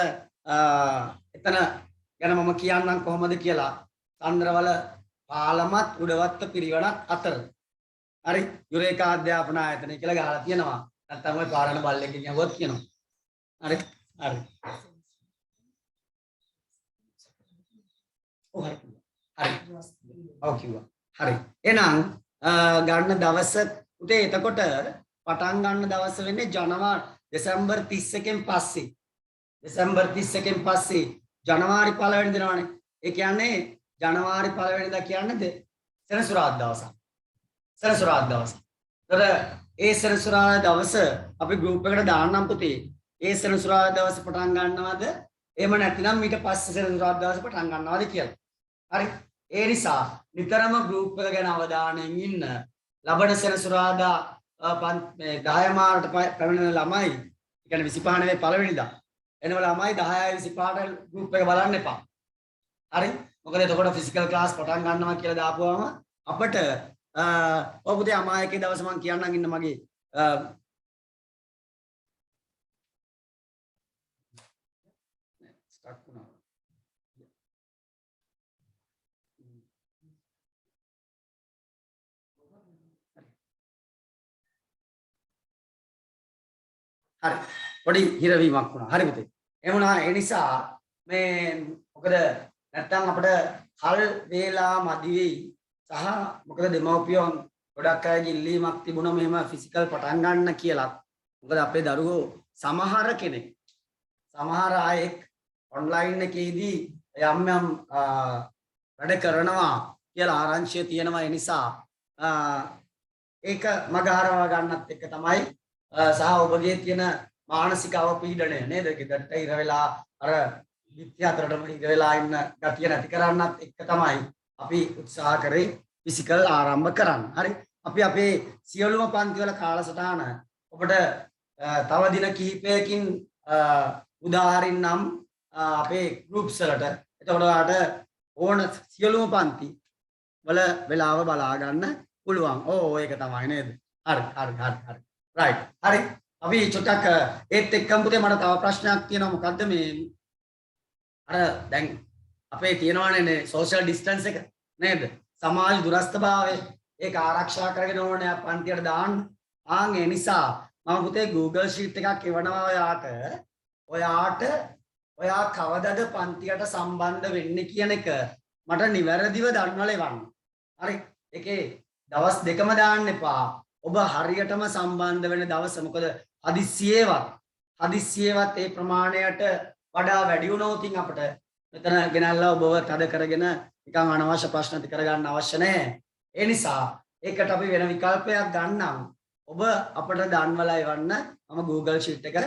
එතන ගැන මම කියන්නම් කොහොමද කියලා. චන්ද්‍රවල පාලමත් උඩවත්ත පිරිවණක් අතර. හරි? යුරේකා අධ්‍යාපන ආයතනය කියලා ගහලා තියෙනවා. නැත්නම් ඔය පාරණ බල්ලෙක්ගෙන් යවුවොත් කියනවා. හරි? හරි. හරි. ඔව් හරි. එහෙනම් ගන්න දවස උදේ එතකොට පටන් ගන්න දවස වෙන්නේ දෙසැම්බර් 31කින් පස්සේ. දෙසැම්බර් 31කින් පස්සේ ජනවාරි 1 වෙනි දිනවනේ. ඒ කියන්නේ ජනවාරි 1 වෙනිදා කියන්නේ සෙනසුරාදා දවසක්. සෙනසුරාදා දවස. ඒ සෙනසුරාදා දවස අපි ගෲප් එකට දාන්නම් පුතේ. ඒ සෙනසුරාදා දවස පටන් ගන්නවද? එහෙම නැතිනම් ඊට පස්සේ සෙනසුරාදා දවස පටන් ගන්නවද කියලා. හරි. ඒ නිසා නිතරම ගෲප් එක ගැන අවධානයෙන් ඉන්න. ලබන සෙනසුරාදා 10 මාර්ට පැමිණෙන ළමයි, ඒ කියන්නේ 25 නෙවෙයි පළවෙනිදා. එනව ළමයි 10:25ට ගෲප් එක බලන්න එපා. හරි? මොකද එතකොට ෆිසිකල් ක්ලාස් පටන් ගන්නවා කියලා දාපුවම අපිට ඔය පුතේ අමායකේ දවස මම කියන්නම් ඉන්න මගේ ස්ටක් වුණා. හරි. පොඩි හිරවීමක් වුණා. හරි පුතේ. එහෙම වුණා ඒ නිසා මේ මොකද නැත්තම් අපිට කල් වේලා මදි වෙයි. සහ මොකද දෙමව්පියෝ ගොඩක් අයගේ ඉල්ලීමක් තිබුණා මෙහෙම ෆිසිකල් පටන් ගන්න කියලා. මොකද අපේ දරුවෝ සමහර කෙනෙක් සමහර අයෙක් ඔන්ලයින් එකේදී යම් යම් වැඩ කරනවා කියලා ආරංචිය තියෙනවා. ඒ නිසා ඒක මගහරවා ගන්නත් එක්ක තමයි සහ ඔබගේ තියෙන මානසික අවපීඩනය නේද? ගෙදරට ඉර වෙලා අර විත්‍ය අතරටම ඉර වෙලා ඉන්න ගතිය නැති කරන්නත් එක්ක තමයි අපි උත්සාහ කරේ ෆිසිකල් ආරම්භ කරන්න. හරි. අපි අපේ සියලුම පන්තිවල කාලසටහන ඔබට තව දින කිහිපයකින් උදාහරින්නම් අපේ ගෲප්ස් වලට. එතකොට ඔයාලට ඕන සියලුම පන්ති වල වෙලාව බලා ගන්න පුළුවන්. ඕ ඒක තමයි නේද? හරි. රයිට්. හරි. අපි චුට්ටක් ඒත් එක්කම පුතේ මට තව ප්‍රශ්නයක් තියෙනවා. මොකද්ද මේ අර දැන් අපේ තියෙනවානේ සෝෂල් ඩිස්ටන්ස් එක නේද? සමාජ දුරස්ථභාවය ඒක ආරක්ෂා කරගෙන ඕනේ පන්තියට දාන්න. ඒ නිසා මම පුතේ Google Sheet එකක් එවනවා ඔයාට ඔයා කවදද පන්තියට සම්බන්ධ වෙන්නේ කියන එක මට නිවැරදිව දන්වලා එවන්න. හරි. ඒකේ දවස් දෙකම දාන්න එපා. ඔබ හරියටම සම්බන්ධ වෙන දවස. මොකද හදිස්සියේවත් ඒ ප්‍රමාණයට වඩා වැඩි වුණොත් අපිට මෙතන ගෙනල්ලා ඔබව තද කරගෙන නිකන් අනවශ්‍ය ප්‍රශ්න ඇති කරගන්න අවශ්‍ය නැහැ. ඒ නිසා ඒකට අපි වෙන විකල්පයක් ගන්නම්. ඔබ අපට දන්වලා එවන්න. මම Google Sheet එක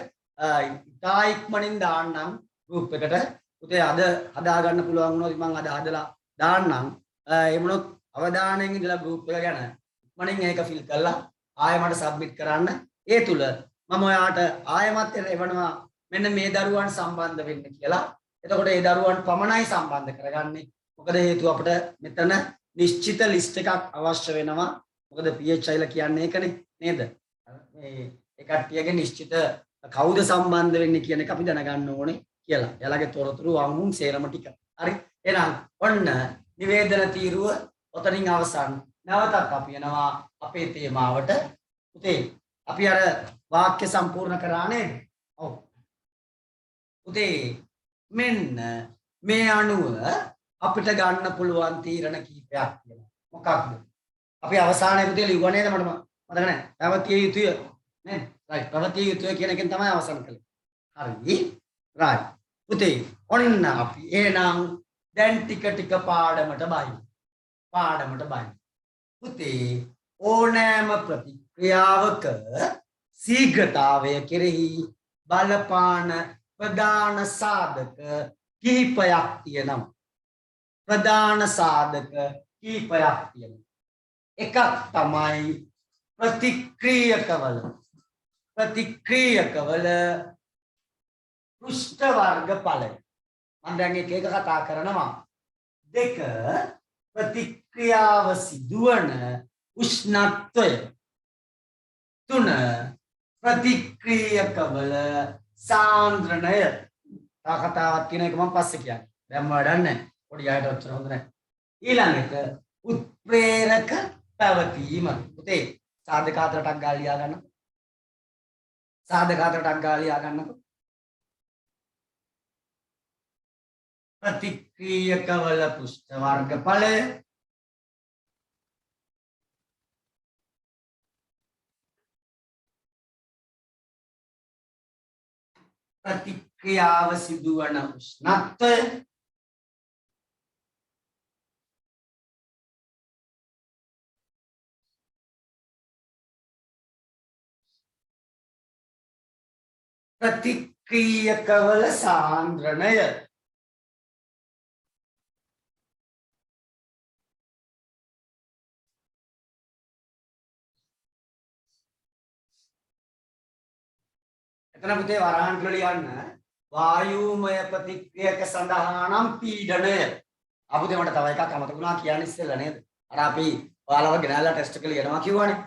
ඉතා ඉක්මනින් දාන්නම් group එකට. පුතේ අද හදා ගන්න පුළුවන් වුණොත් මම අද හදලා දාන්නම්. ඒ මොනොත් අවධානයෙන් ඉඳලා group එක ගැන ඉක්මනින් ඒක fill කරලා ආයෙ මට submit කරන්න. ඒ තුල මම ඔයාට ආයෙමත් එවනවා මෙන්න මේ දරුවන් සම්බන්ධ වෙන්න කියලා. එතකොට ඒ දරුවන් පමණයි සම්බන්ධ කරගන්නේ. මොකද හේතුව අපිට මෙතන නිශ්චිත ලිස්ට් එකක් අවශ්‍ය වෙනවා. මොකද PHI කියන්නේ ඒකනේ නේද? මේ ඒ කට්ටියගේ නිශ්චිත කවුද සම්බන්ධ වෙන්නේ කියන එක අපි දැනගන්න ඕනේ කියලා. එයාලගේ තොරතුරු වංගුම් සේරම ටික. හරි. එහෙනම් ඔන්න නිවේදන තීරුව ඔතනින් අවසන්. නැවතත් අපි යනවා අපේ තේමාවට. පුතේ අපි අර වාක්‍ය සම්පූර්ණ කරා නේද? ඔව්. පුතේ මෙන්න මේ අණුව අපිට ගන්න පුළුවන් තීරණ කීපයක් කියලා. මොකක්ද? අපි අවසානයේ පුතේ ලිව්වා නේද? මට මතක නැහැ. පැවතිය යුතුය නේද? රයිට්. පැවතිය යුතුය කියන එකෙන් තමයි අවසන් කළේ. හරි. රයිට්. පුතේ ඔන්න අපි එහෙනම් දැන් ටික ටික පාඩමට බයි. පුතේ ඕනෑම ප්‍රතික්‍රියාවක ශීඝ්‍රතාවය කෙරෙහි බලපාන ප්‍රධාන සාධක කිහිපයක් තියෙනවා. එකක් තමයි ප්‍රතික්‍රියකවල පෘෂ්ඨ වර්ග ඵලය. මම දැන් එක කතා කරනවා. 2 ප්‍රතික්‍රියාව සිදුවන උෂ්ණත්වය. 3 ප්‍රතික්‍රියකවල සාන්ද්‍රණය. කතාවක් කියන එක මම පස්සේ කියන්නේ. දැන් වැඩක් නැහැ. පොඩි අයට ඔච්චර හොඳ නැහැ. ඊළඟට උත්ප්‍රේරක පැවතීම. පුතේ සාධක හතරටක් ගාලා ලියා ගන්න. ප්‍රතික්‍රියකවල පෘෂ්ඨ වර්ගඵලය. ප්‍රතික්‍රියාව සිදුවන උෂ්ණත්වය. ප්‍රතික්‍රියකවල සාන්ද්‍රණය. එතන පුතේ වරහන් වල ලියන්න වායුමය ප්‍රතික්‍රියක සඳහා නම් පීඩනය. අපුතේ මට තව එකක් අමතක වුණා කියන්න ඉස්සෙල්ලා නේද? අර අපි ඔයාලව ගෙනල්ලා ටෙස්ට් එක ලියනවා කිව්වනේ.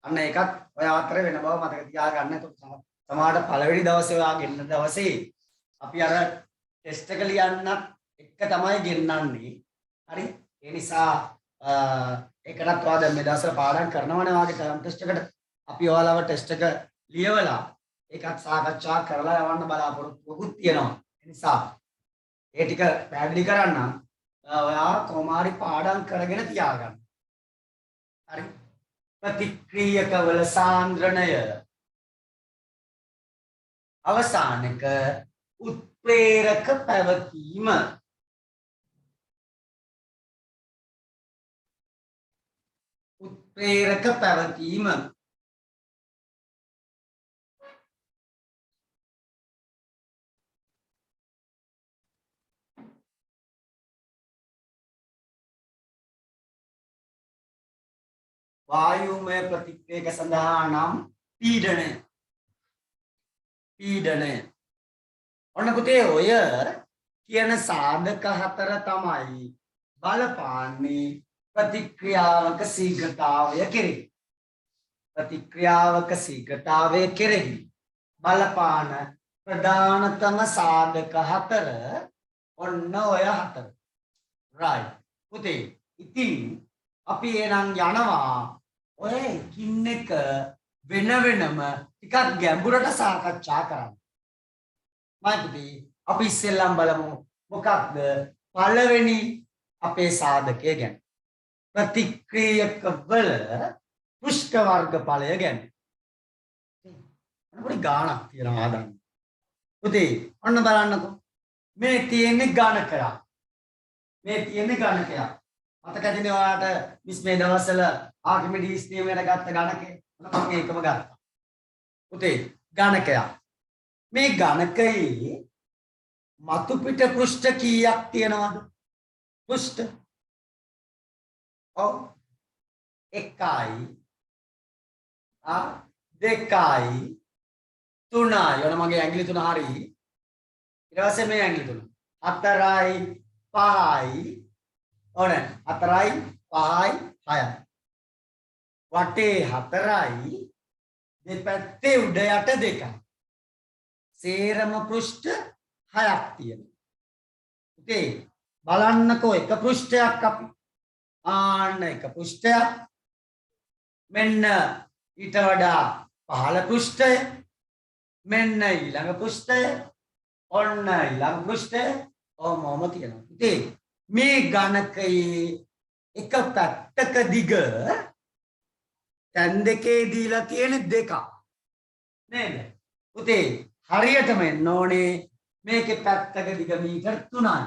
අන්න ඒකත් ඔයා අතර වෙන බව මතක තියාගන්න. එතකොට සමහරට පළවෙනි දවසේ ඔයා ගෙන්න දවසේ අපි අර ටෙස්ට් එක ලියන්නත් එක තමයි ගෙන්නන්නේ. හරි? ඒ නිසා ඒකටත් ඔයා දැන් මේ දවස්වල පාඩම් කරනවනේ ඔයාගේ ටර්ම් ටෙස්ට් එකට. අපි ඔයාලව ටෙස්ට් එක ලියවලා ඒකත් සාකච්ඡා කරලා යවන්න බලාපොරොත්තුකුත් තියෙනවා. ඒ නිසා ඒ ටික පැහැදිලි කරන්න ඔයා කොමාරි පාඩම් කරගෙන තියාගන්න. හරි? ප්‍රතික්‍රියකවල සාන්ද්‍රණය. අවසානක උත්ප්‍රේරක පැවතීම. උත්ප්‍රේරක පැවතීම. වායුමය ප්‍රතික්‍රියක සඳහා නම් පීඩනය. පීඩනය. ඔන්න පුතේ ඔය කියන සාධක හතර තමයි බලපාන්නේ ප්‍රතික්‍රියාවක ශීඝ්‍රතාවය කෙරෙහි. ප්‍රතික්‍රියාවක ශීඝ්‍රතාවය කෙරෙහි බලපාන ප්‍රධානතම සාධක හතර ඔන්න ඔය හතර. right පුතේ ඉතින් අපි එනම් යනවා ඔය එකින් එක වෙන වෙනම ටිකක් ගැඹුරට සාකච්ඡා කරන්න. මයිපුතේ අපි ඉස්සෙල්ලම බලමු මොකක්ද පළවෙනි අපේ සාධකය ගැන. ප්‍රතික්‍රියක වල පෘෂ්ඨ වර්ගඵලය ගැන. පොඩි ගාණක් තියෙනවා ආදන්න. පුතේ ඔන්න බලන්නකෝ. මේ තියෙන්නේ ගණකයක්. මේ තියෙන්නේ ගණකයක්. මතක ඇතිනේ ඔයාලට මිස් මේ දවස්වල ආකිමිඩීස් නියමයට ගත්ත ගණකය. මම මේකම ගත්තා. පුතේ ගණකයක්. මේ ගණකයේ මතු පිට පෘෂ්ඨ කීයක් තියෙනවද? පෘෂ්ඨ. ඔව්. 1යි 2යි 3යි. ඔන්න මගේ ඇඟිලි තුන හරි. ඊට පස්සේ මේ ඇඟිලි තුන. 4යි 5යි. ඕන 4යි 5යි 6යි. වටේ 4යි දෙපැත්තේ උඩ යට 2යි. සේරම පෘෂ්ඨ 6ක් තියෙනවා. ඉතින් බලන්නකෝ එක පෘෂ්ඨයක් අපි ආන්න එක පෘෂ්ඨයක් මෙන්න ඊට වඩා පහළ පෘෂ්ඨය මෙන්න ඊළඟ පෘෂ්ඨය ඔන්න ඊළඟ පෘෂ්ඨය ඔහොමම තියෙනවා. ඉතින් මේ ගණකයේ එක පැත්තක දිග දැන් දෙකේ දීලා තියෙන දෙක නේද? පුතේ හරියටම එන්න ඕනේ මේකේ පැත්තක දිග මීටර් 3යි.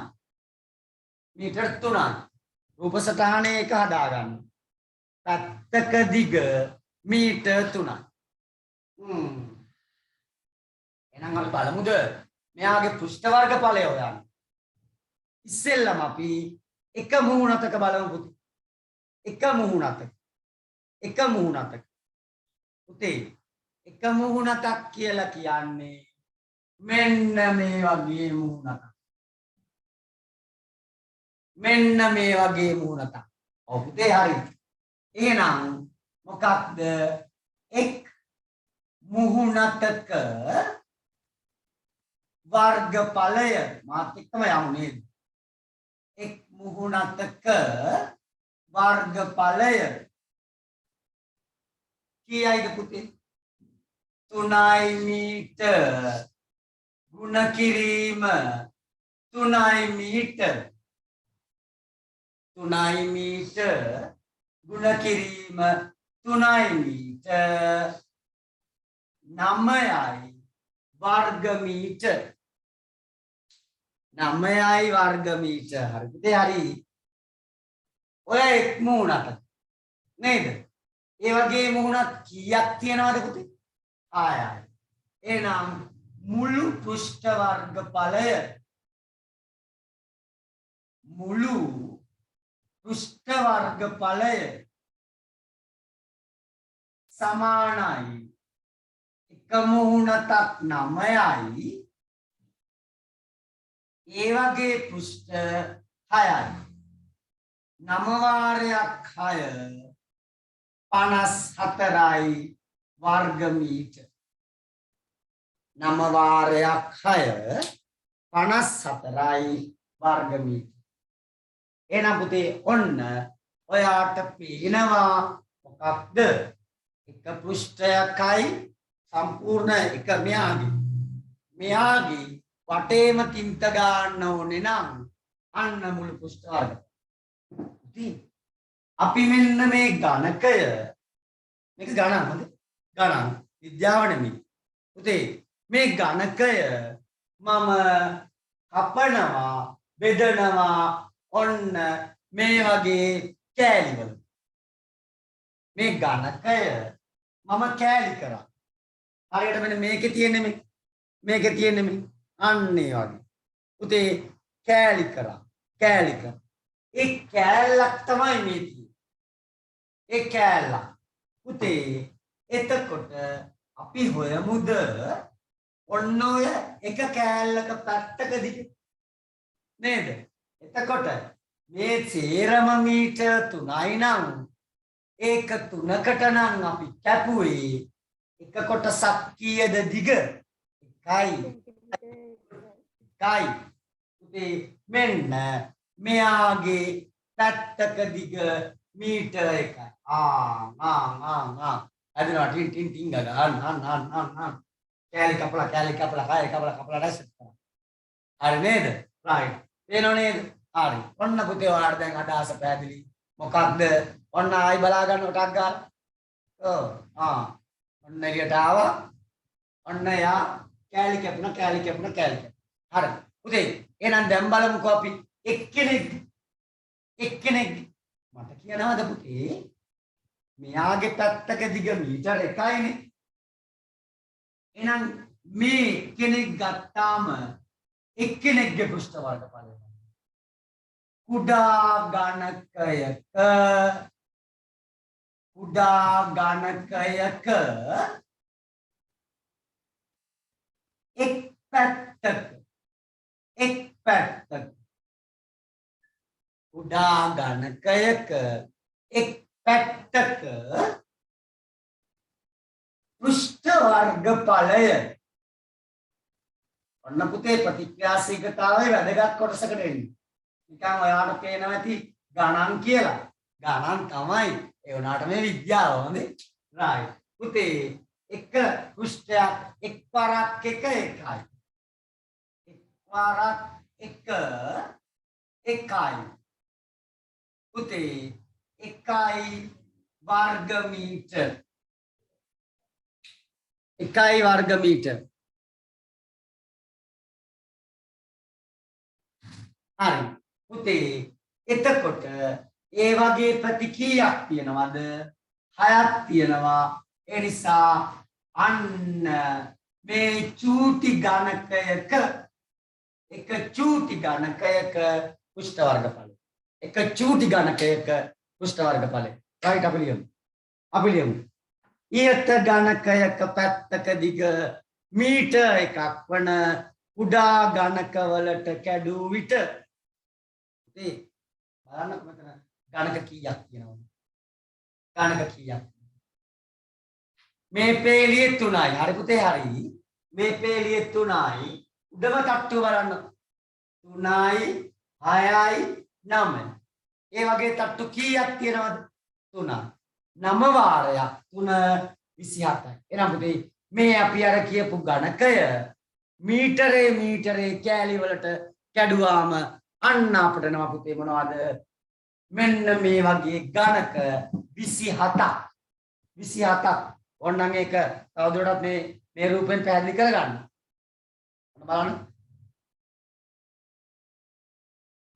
මීටර් 3යි. රූප සටහනේ එක හදාගන්න. පැත්තක දිග මීටර් 3යි. එහෙනම් අපි බලමුද මෙයාගේ පෘෂ්ඨ වර්ගඵලය හොයන්න. ඉස්සෙල්ලම අපි එක මුහුණතක බලමු පුතේ. එක මුහුණතක. එක මුහුණතක. පුතේ එක මුහුණතක් කියලා කියන්නේ මෙන්න මේ වගේ මුහුණතක්. මෙන්න මේ වගේ මුහුණතක්. ඔව් පුතේ හරි. එහෙනම් මොකක්ද එක් මුහුණතක වර්ගඵලය මාත් එක්කම යමු නේද? එක් මුහුණතක වර්ගඵලය කීයයිද පුතේ? 3යි මීටර් ගුණ කිරීම 3යි මීටර් 3යි මීටර් ගුණ කිරීම 3යි මීටර් 9යි වර්ග මීටර් 9යි වර්ග මීටර්. හරි පුතේ හරි. ඔය එක් මුහුණක් නේද? ඒ වගේ මුහුණක් කීයක් තියෙනවද පුතේ? 6යි. එහෙනම් මුළු පෘෂ්ඨ වර්ගඵලය මුළු පෘෂ්ඨ වර්ගඵලය සමානයි එක මුහුණතක් 9යි ඒ වගේ පෘෂ්ඨ 6යි. 9 වාරයක් 6 54යි වර්ග මීටර්. 9 වාරයක් 6 54යි වර්ග මීටර්. එහෙනම් පුතේ ඔන්න ඔයාට පේනවා මොකක්ද? එක පෘෂ්ඨයකයි සම්පූර්ණ එක මෙයාගේ වටේම තින්ත ගන්න ඕනේ නම් අන්න මුළු පෘෂ්ඨ වර්ග. ඉතින් අපි මෙන්න මේ ගණකය මේක ගණන් හොඳ ගණන් විද්‍යාව නෙමෙයි. පුතේ මේ ගණකය මම කපනවා බෙදනවා ඔන්න මේ වගේ කෑලි වල මේ ගණකය මම කෑලි කරා හරියට මෙන්න මේකේ තියෙන්නේ මේ අන්න ඒ වගේ පුතේ කෑලි කරා ඒ කෑල්ලක් තමයි මේ තියෙන්නේ ඒ කෑල්ලක් පුතේ එතකොට අපි හොයමුද ඔන්න ඔය එක කෑල්ලක පැත්තක දිග නේද එතකොට මේ සේරම මීටර් 3යි නම් ඒක 3කට නම් අපි කැපුවේ එක කොටසක් කීයද දිග 1යි පුතේ මෙන්න මෙයාගේ පැත්තක දිග මීටර් 1යි අදනවා ටින් ටින් ටින් ගන්න කෑලි කපලා කාය කපලා රැස් කරනවා හරි නේද රයිට් පේනව නේද හරි ඔන්න පුතේ ඔයාලට දැන් අදහස පැහැදිලි මොකක්ද ඔන්න ආයි බලා ගන්න ටක් ගාලා ඔන්න එළියට ආවා ඔන්න යා කෑලි කැපුණා හරි පුතේ එහෙනම් දැන් බලමුකෝ අපි එක්කෙනෙක් මට කියනවාද පුතේ මෙයාගේ පැත්තක දිග මීටර 1යිනේ එහෙනම් මේ කෙනෙක් ගත්තාම එක්කෙනෙක්ගේ පෘෂ්ඨ වර්ගඵලය කුඩා ගණකයක එක් පැත්තක කුඩා ගණකයක එක් පැත්තක පෘෂ්ඨ වර්ගඵලය ඔන්න පුතේ ප්‍රතික්‍රියාශීලතාවයේ වැදගත් කොටසකට එන්නේ නිකන් ඔයාලට පේනවා ඇති ගණන් කියලා ගණන් තමයි ඒ වුණාට මේ විද්‍යාව හොඳේ රයිට් පුතේ එක පෘෂ්ඨයක් එක් පාරක් එක එකයි පුතේ එකයි වර්ග මීටර හරි පුතේ එතකොට ඒ වගේ ප්‍රති කීයක් තියෙනවද 6ක් තියෙනවා ඒ නිසා අන්න මේ චූටි ගණකයක පෘෂ්ඨ වර්ගඵලය රයිට් අපි ලියමු ඊට ගණකයක පැත්තක දිග මීටර් 1ක් වන කුඩා ගණකවලට කැඩූ විට පුතේ බලන්නකො මෙතන ගණක කීයක් තියෙනවද මේ පේලියේ 3යි හරි පුතේ හරි මේ පේලියේ 3යි උඩම තට්ටුව බලන්න 3යි 6යි 9යි ඒ වගේ තට්ටු කීයක් තියෙනවද 3යි 9 වාරයක් 3 27යි එහෙනම් පුතේ මේ අපි අර කියපු ගණකය මීටරේ කෑලි වලට කැඩුවාම අන්න අපිට නම පුතේ මොනවද මෙන්න මේ වගේ ගණක 27ක් ඕනනම් ඒක තවදුරටත් මේ රූපෙන් පැහැදිලි කරගන්න බලන්න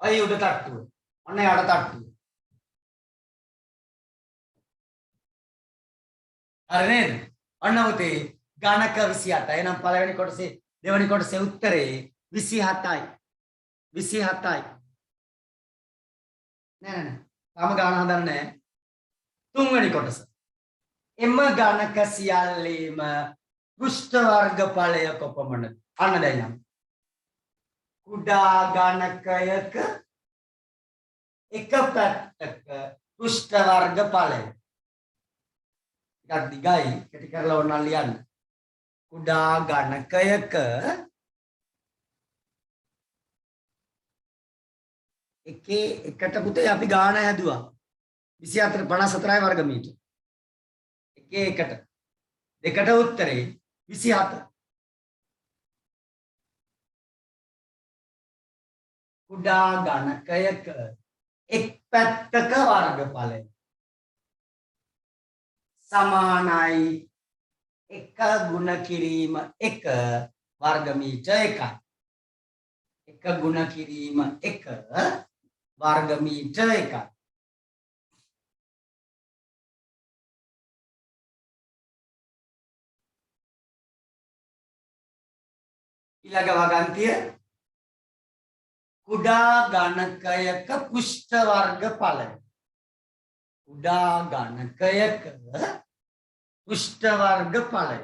අය උඩ තට්ටුව ඔන්න යට තට්ටුව හරි නේද ඔන්න පුතේ ගණක 27 එහෙනම් පළවෙනි කොටසේ දෙවෙනි කොටසේ උත්තරේ 27යි නෑ තාම ගාන හදන්නේ නෑ තුන්වෙනි කොටස එම ගණක සියල්ලේම පෘෂ්ඨ වර්ගඵලය කොපමණද අන්න දැන් යමු කුඩා ගණකයක එක පැත්තක පෘෂ්ඨ වර්ගඵලය ටිකක් දිගයි කෙටි කරලා ඕනනම් ලියන්න කුඩා ගණකයක එකට පුතේ අපි ගාන හැදුවා 24 වර්ග මීටර එකට දෙකට උත්තරේ 27 කුඩා ගණකයක එක් පැත්තක වර්ගඵලය සමානයි එක ගුණ කිරීම 1 වර්ග මීටර 1යි එක ගුණ කිරීම 1 වර්ග මීටර 1යි. ඊළඟ වගන්තිය කුඩා ගණකයක පුෂ්ඨ වර්ගඵලය. කුඩා ගණකයක පුෂ්ඨ වර්ගඵලය.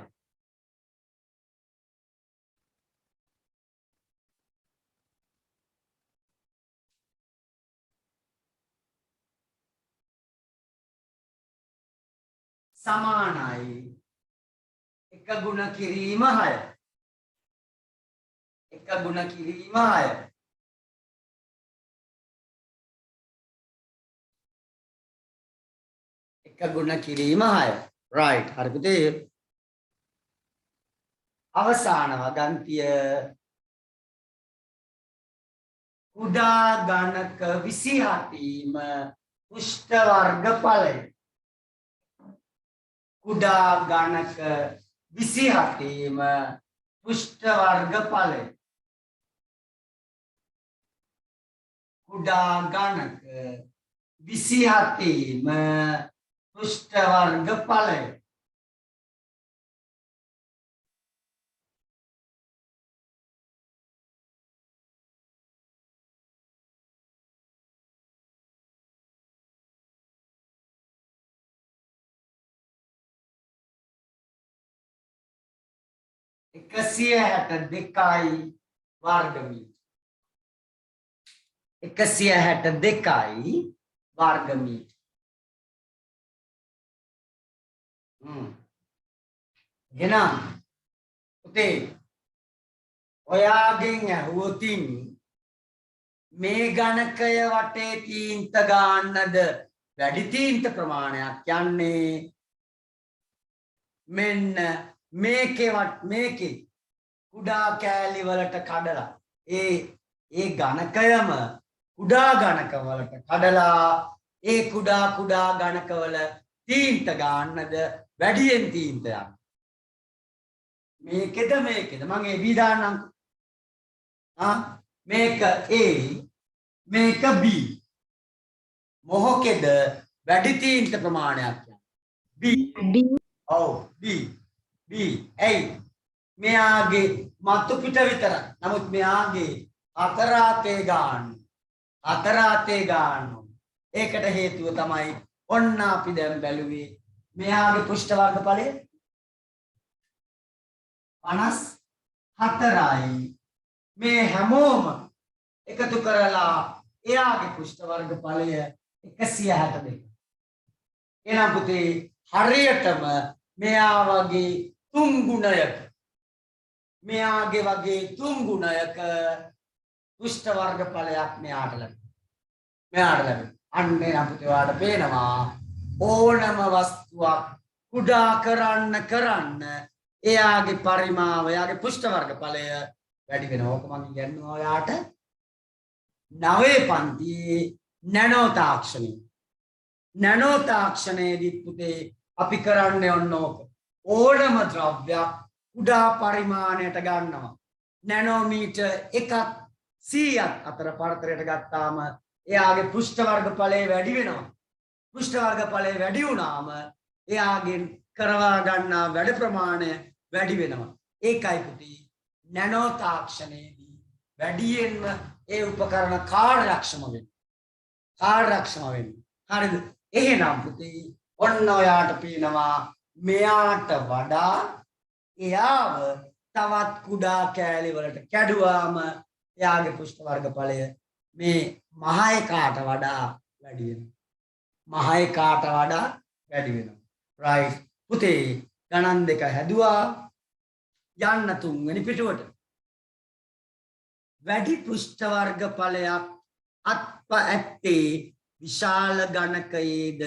සමානයි එක ගුණ කිරීම 6. එක ගුණ කිරීම 6. එක ගුණ කිරීම 6. right හරි පුතේ. අවසාන වගන්තිය කුඩා ගණක 27ීම පුෂ්ඨ වර්ගඵලය. කුඩා ගණක 27ීම පුෂ්ඨ වර්ගඵලය. කුඩා ගණක 27ීම පුෂ්ඨ වර්ගඵලය. එකසිය 62යි වර්ගමීටර. 162යි වර්ගමීටර. එහෙනම් පුතේ ඔයාගෙන් ඇහුවොතින් මේ ගණකය වටේ තීන්ත ගන්නද වැඩි තීන්ත ප්‍රමාණයක් යන්නේ මෙන්න මේකේ කුඩා කෑලි වලට කඩලා ඒ ගණකයම කුඩා ගණක වලට කඩලා ඒ කුඩා ගණකවල තීන්ත ගන්නද වැඩියෙන් තීන්ත යන්න. මේකද මම ඒ B දාන්නම්. මේක A මේක B. මොහොකේද වැඩි තීන්ත ප්‍රමාණයක් යන්න. B. ඔව් B. ඇයි මෙයාගේ මතු පිට විතරයි. නමුත් මෙයාගේ අතරාතේ ගන්න. ඒකට හේතුව තමයි ඔන්න අපි දැන් බැලුවේ මෙයාගේ පෘෂ්ඨ වර්ගඵලය 54යි. මේ හැමෝම එකතු කරලා එයාගේ පෘෂ්ඨ වර්ගඵලය 162. එහෙනම් පුතේ හරියටම මෙයා වගේ 3 ගුණයක මෙයාගේ වගේ 3 ගුණයක පෘෂ්ඨ වර්ගඵලයක් මෙයාට ලැබෙනවා. අන්නේ අපිට වාට පේනවා ඕනම වස්තුවක් කුඩා කරන්න එයාගේ පරිමාව එයාගේ පෘෂ්ඨ වර්ගඵලය වැඩි වෙනවා. ඕක මම කියනවා ඔයාට 9 පන්තියේ නැනෝ තාක්ෂණයේදී පුතේ අපි කරන්නේ ඔන්න ඕක. ඕනම ද්‍රව්‍යයක් කුඩා පරිමාණයට ගන්නවා. නැනෝමීටර් 1ක් 100ක් අතර පරතරයට ගත්තාම එයාගේ පෘෂ්ඨ වර්ගඵලය වැඩි වෙනවා. පෘෂ්ඨ වර්ගඵලය වැඩි වුණාම එයාගෙන් කරවා ගන්නා වැඩ ප්‍රමාණය වැඩි වෙනවා. ඒකයි පුතේ නැනෝ තාක්ෂණයේදී වැඩියෙන්ම ඒ උපකරණ කාර්යක්ෂම වෙන්නේ. හරිද? එහෙනම් පුතේ ඔන්න ඔයාට පේනවා මෙයාට වඩා එයාව තවත් කුඩා කෑලි වලට කැඩුවාම එයාගේ පෘෂ්ඨ වර්ගඵලය මේ මහ එකාට වඩා වැඩි වෙනවා. right පුතේ ගණන් දෙක හැදුවා යන්න තුන්වෙනි පිටුවට. වැඩි පෘෂ්ඨ වර්ගඵලයක් අත්ප ඇත්තේ විශාල ගණකයේද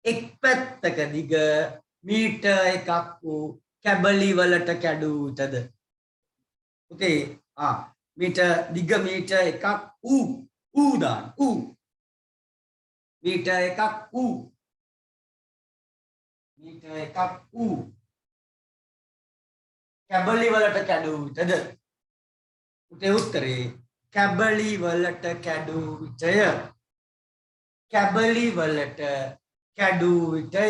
එක් පැත්තක දිග මීටර් 1ක් වූ කැබලි වලට කැඩූතද. පුතේ මීටර් 1ක් ඌ දාන්න මීටර් 1ක් කැබලි වලට කැඩූතද. උතේ උත්තරේ කැබලි වලට කැඩූ විටය. කැබලි වලට කැඩූ විටය.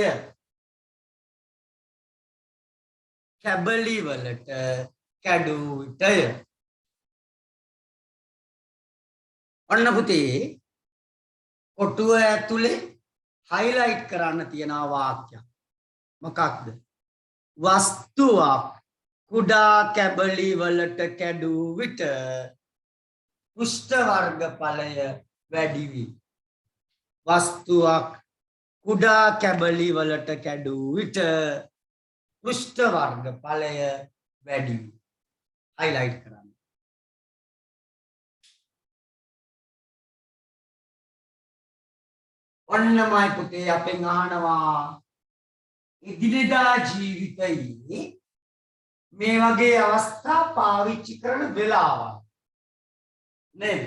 කැබලි වලට කැඩූ විටය. ඔන්න පුතේ කොටුව ඇතුලේ highlight කරන්න තියෙන වාක්‍යයක්. මොකක්ද? වස්තුවක් කුඩා කැබලි වලට කැඩූ විට පුෂ්ඨ වර්ගඵලය වැඩි වී. වස්තුවක් කුඩා කැබලි වලට කැඩූ විට පුෂ්ඨ වර්ගඵලය වැඩි වී. highlight කරන්න. ඔන්නමයි පුතේ අපෙන් අහනවා ඉදිරියදා ජීවිතයේ මේ වගේ අවස්ථා පාවිච්චි කරන වෙලාවක් නේද?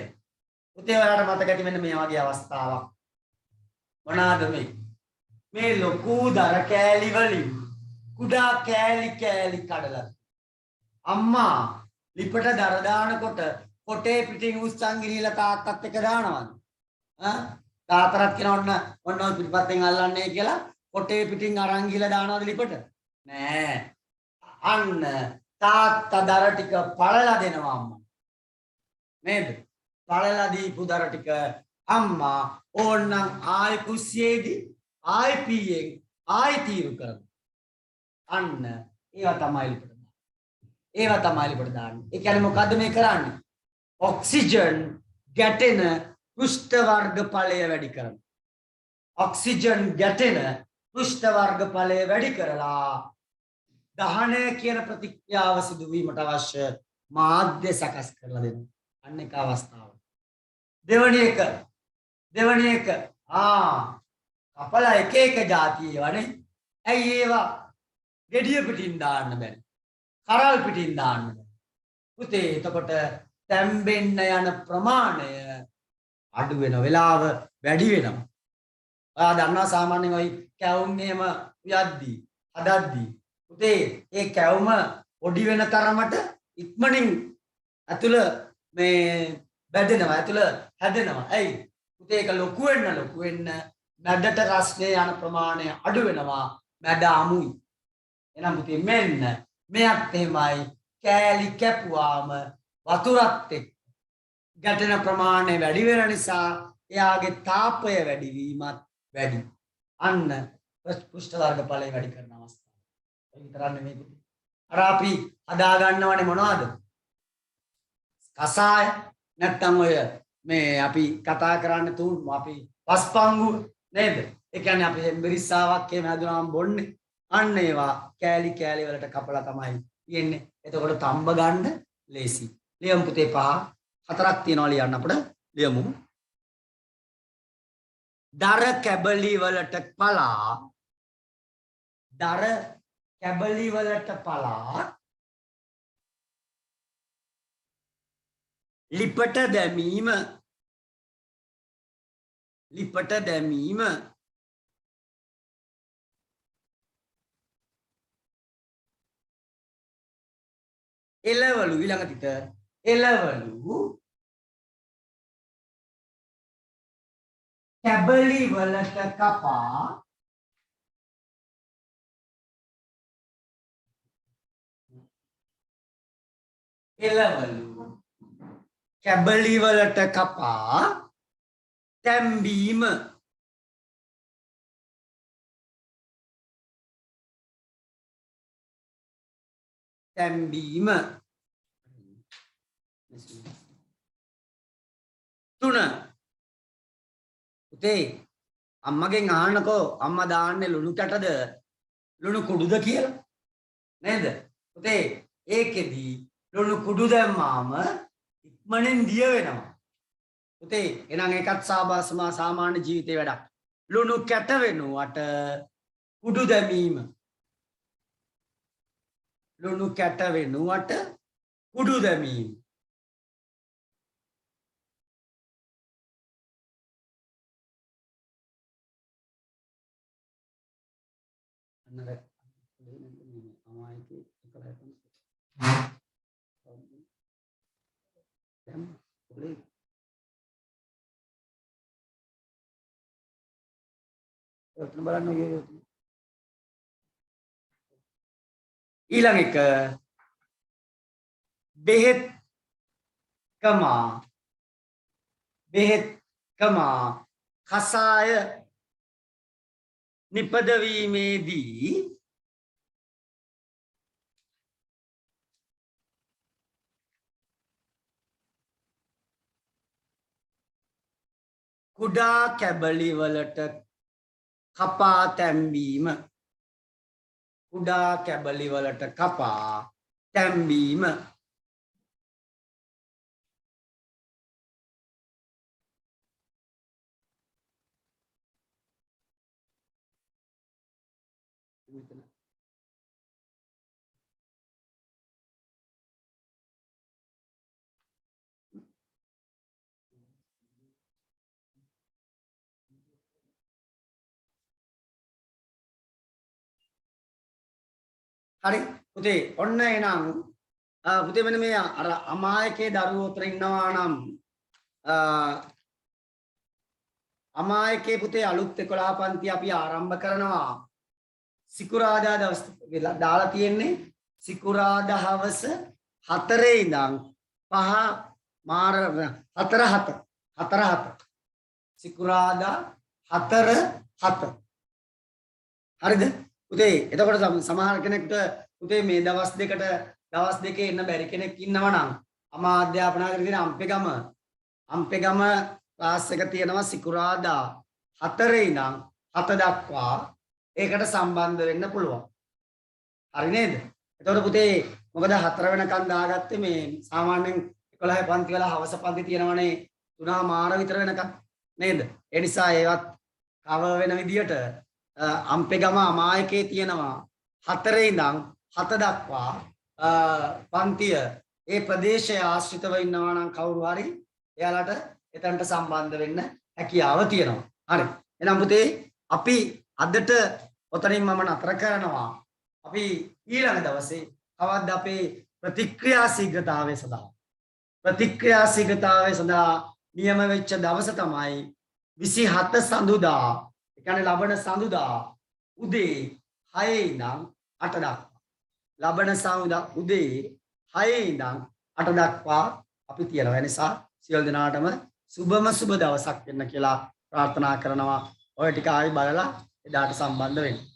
පුතේ ඔයාලට මතක ඇති මෙන්න මේ වගේ අවස්ථාවක් මොනවාද මේ? මේ ලොකු දර කෑලි වලින් කුඩා කෑලි කෑලි කඩලා අම්මා ලිපට දර දානකොට කොටේ පිටින් උස්සන් ගිහිලා තාත්තත් එක්ක දානවද? තාතරත් කියන ඔන්න පිටපතෙන් අල්ලන්නේ කියලා කොටේ පිටින් අරන් ගිහලා දානවද ලිපට? නෑ. අන්න තාත්තා දර ටික පළලා දෙනවා අම්මා. නේද? පළලා දීපු දර ටික අම්මා ඕන්නම් ආයි කුස්සියේදී ආයි පීයෙන් ආයි තීරු කරනවා. අන්න ඒවා තමයි ලිපට දාන්නේ. ඒවා තමයි ලිපට දාන්නේ. ඒ කියන්නේ මොකද්ද මේ කරන්නේ? ඔක්සිජන් ගැටෙන පුෂ්ඨ වර්ගඵලය වැඩි කරනවා. ඔක්සිජන් ගැටෙන පුෂ්ඨ වර්ගඵලය වැඩි කරලා දහනය කියන ප්‍රතික්‍රියාව සිදු වීමට අවශ්‍ය මාධ්‍ය සකස් කරලා දෙනවා. අන්න එක අවස්ථාව. දෙවැනි එක කපලා එක එක જાති ඒවානේ. ඇයි ඒවා ගෙඩිය පිටින් දාන්න බැරි? කරල් පිටින් දාන්න බැරි. පුතේ එතකොට තැම්බෙන්න යන ප්‍රමාණය අඩු වෙන වෙලාව වැඩි වෙනවා. ඔයා දන්නවා සාමාන්‍යයෙන් ওই කැවුම් එහෙම යද්දී හදද්දී පුතේ ඒ කැවුම පොඩි වෙන තරමට ඉක්මනින් ඇතුළ මේ බැදෙනවා ඇතුළ හැදෙනවා. ඇයි? පුතේ ඒක ලොකු වෙන්න මැදට රස්නේ යන ප්‍රමාණය අඩු වෙනවා. මැද අමුයි. එහෙනම් පුතේ මෙන්න මෙයක් එහෙමයි කෑලි කැපුවාම වතුරත් එක්ක ගැටෙන ප්‍රමාණය වැඩි වෙන නිසා එයාගේ තාපය වැඩි වීමත් වැඩි. අන්න පුෂ්ඨ වර්ගඵලය වැඩි කරන අවස්ථාව. ඒ විතරක් නෙමෙයි පුතේ. අර අපි හදා ගන්නවනේ මොනවද? කසාය නැත්තම් ඔය මේ අපි කතා කරන්නේ තුන් අපි පස්පංගු නේද? ඒ කියන්නේ අපි මිරිස්සාවක් එහෙම හදුනාම බොන්නේ. අන්න ඒවා කෑලි කෑලි වලට කපලා තමයි තියෙන්නේ. එතකොට තම්බ ගන්න ලේසි. ලියමු පුතේ 4ක් තියනවා ලියන්න අපිට. ලියමු. දර කැබලි වලට පලා දර කැබලි වලට පලා ලිපට දැමීම එළවලු ඊළඟ තිත එළවලු කැබලි වලට කපා එළවලු කැබලි වලට කපා තැම්බීම තුන පුතේ අම්මගෙන් අහන්නකෝ අම්මා දාන්නේ ලුණු කැටද ලුණු කුඩුද කියලා නේද පුතේ ඒකෙදි ලුණු කුඩු දැම්මාම ඉක්මනින් දිය වෙනවා පුතේ එහෙනම් ඒකත් සාමාන්‍ය ජීවිතේ වැඩක් ලුණු කැට වෙනුවට කුඩු දැමීම ලුණු කැට වෙනුවට කුඩු දැමීම අන්නර අමායිකේ එකලයි ඊළඟ එක බෙහෙත් කමා කසාය නිපදවීමේදී කුඩා කැබලි වලට කපා තැම්බීම කුඩා කැබලි වලට කපා තැම්බීම හරි පුතේ ඔන්න එනම් පුතේ මෙන්න මේ අර අමායකයේ දරුවෝ උතර ඉන්නවා නම් අමායකයේ පුතේ අලුත් 11 පන්ති අපි ආරම්භ කරනවා සිකුරාදා දවස් වෙලා දාලා තියෙන්නේ සිකුරාදා හවස 4 ඉඳන් 5 මාර 4 සිකුරාදා 4 හරිද පුතේ එතකොට සමහර කෙනෙකුට පුතේ මේ දවස් දෙකේ එන්න බැරි කෙනෙක් ඉන්නවා නම් අමාත්‍යාපනාගාරේ තියෙන අම්පෙගම ක්ලාස් එක තියෙනවා සිකුරාදා 4 ඉඳන් 7 දක්වා ඒකට සම්බන්ධ වෙන්න පුළුවන්. හරි නේද? එතකොට පුතේ මොකද 4 වෙනකන් දාගත්තේ මේ සාමාන්‍යයෙන් 11 පන්ති වල හවස පන්ති තියෙනවනේ 3 මාර විතර වෙනකන් නේද? ඒ නිසා ඒවත් කවර් වෙන විදියට අම්පෙගම අමායකයේ තියෙනවා 4 ඉඳන් 7 දක්වා පන්තිය ඒ ප්‍රදේශය ආශ්‍රිතව ඉන්නවා නම් කවුරු හරි එයාලට එතනට සම්බන්ධ වෙන්න හැකියාව තියෙනවා. හරි. එහෙනම් පුතේ අපි අදට ඔතනින් මම නතර කරනවා. අපි ඊළඟ දවසේ කවද්ද අපේ ප්‍රතික්‍රියා ශීඝ්‍රතාවය සඳහා නියම වෙච්ච දවස තමයි 27 සඳුදා. ඒ කියන්නේ ලබන සඳුදා උදේ 6 ඉඳන් 8 දක්වා. ලබන සඳුදා උදේ 6 ඉඳන් 8 දක්වා අපි තියනවා. ඒ නිසා සියලු දෙනාටම සුබම සුබ දවසක් වෙන්න කියලා ප්‍රාර්ථනා කරනවා. ඔය ටික ආයි බලලා එදාට සම්බන්ධ වෙන්න.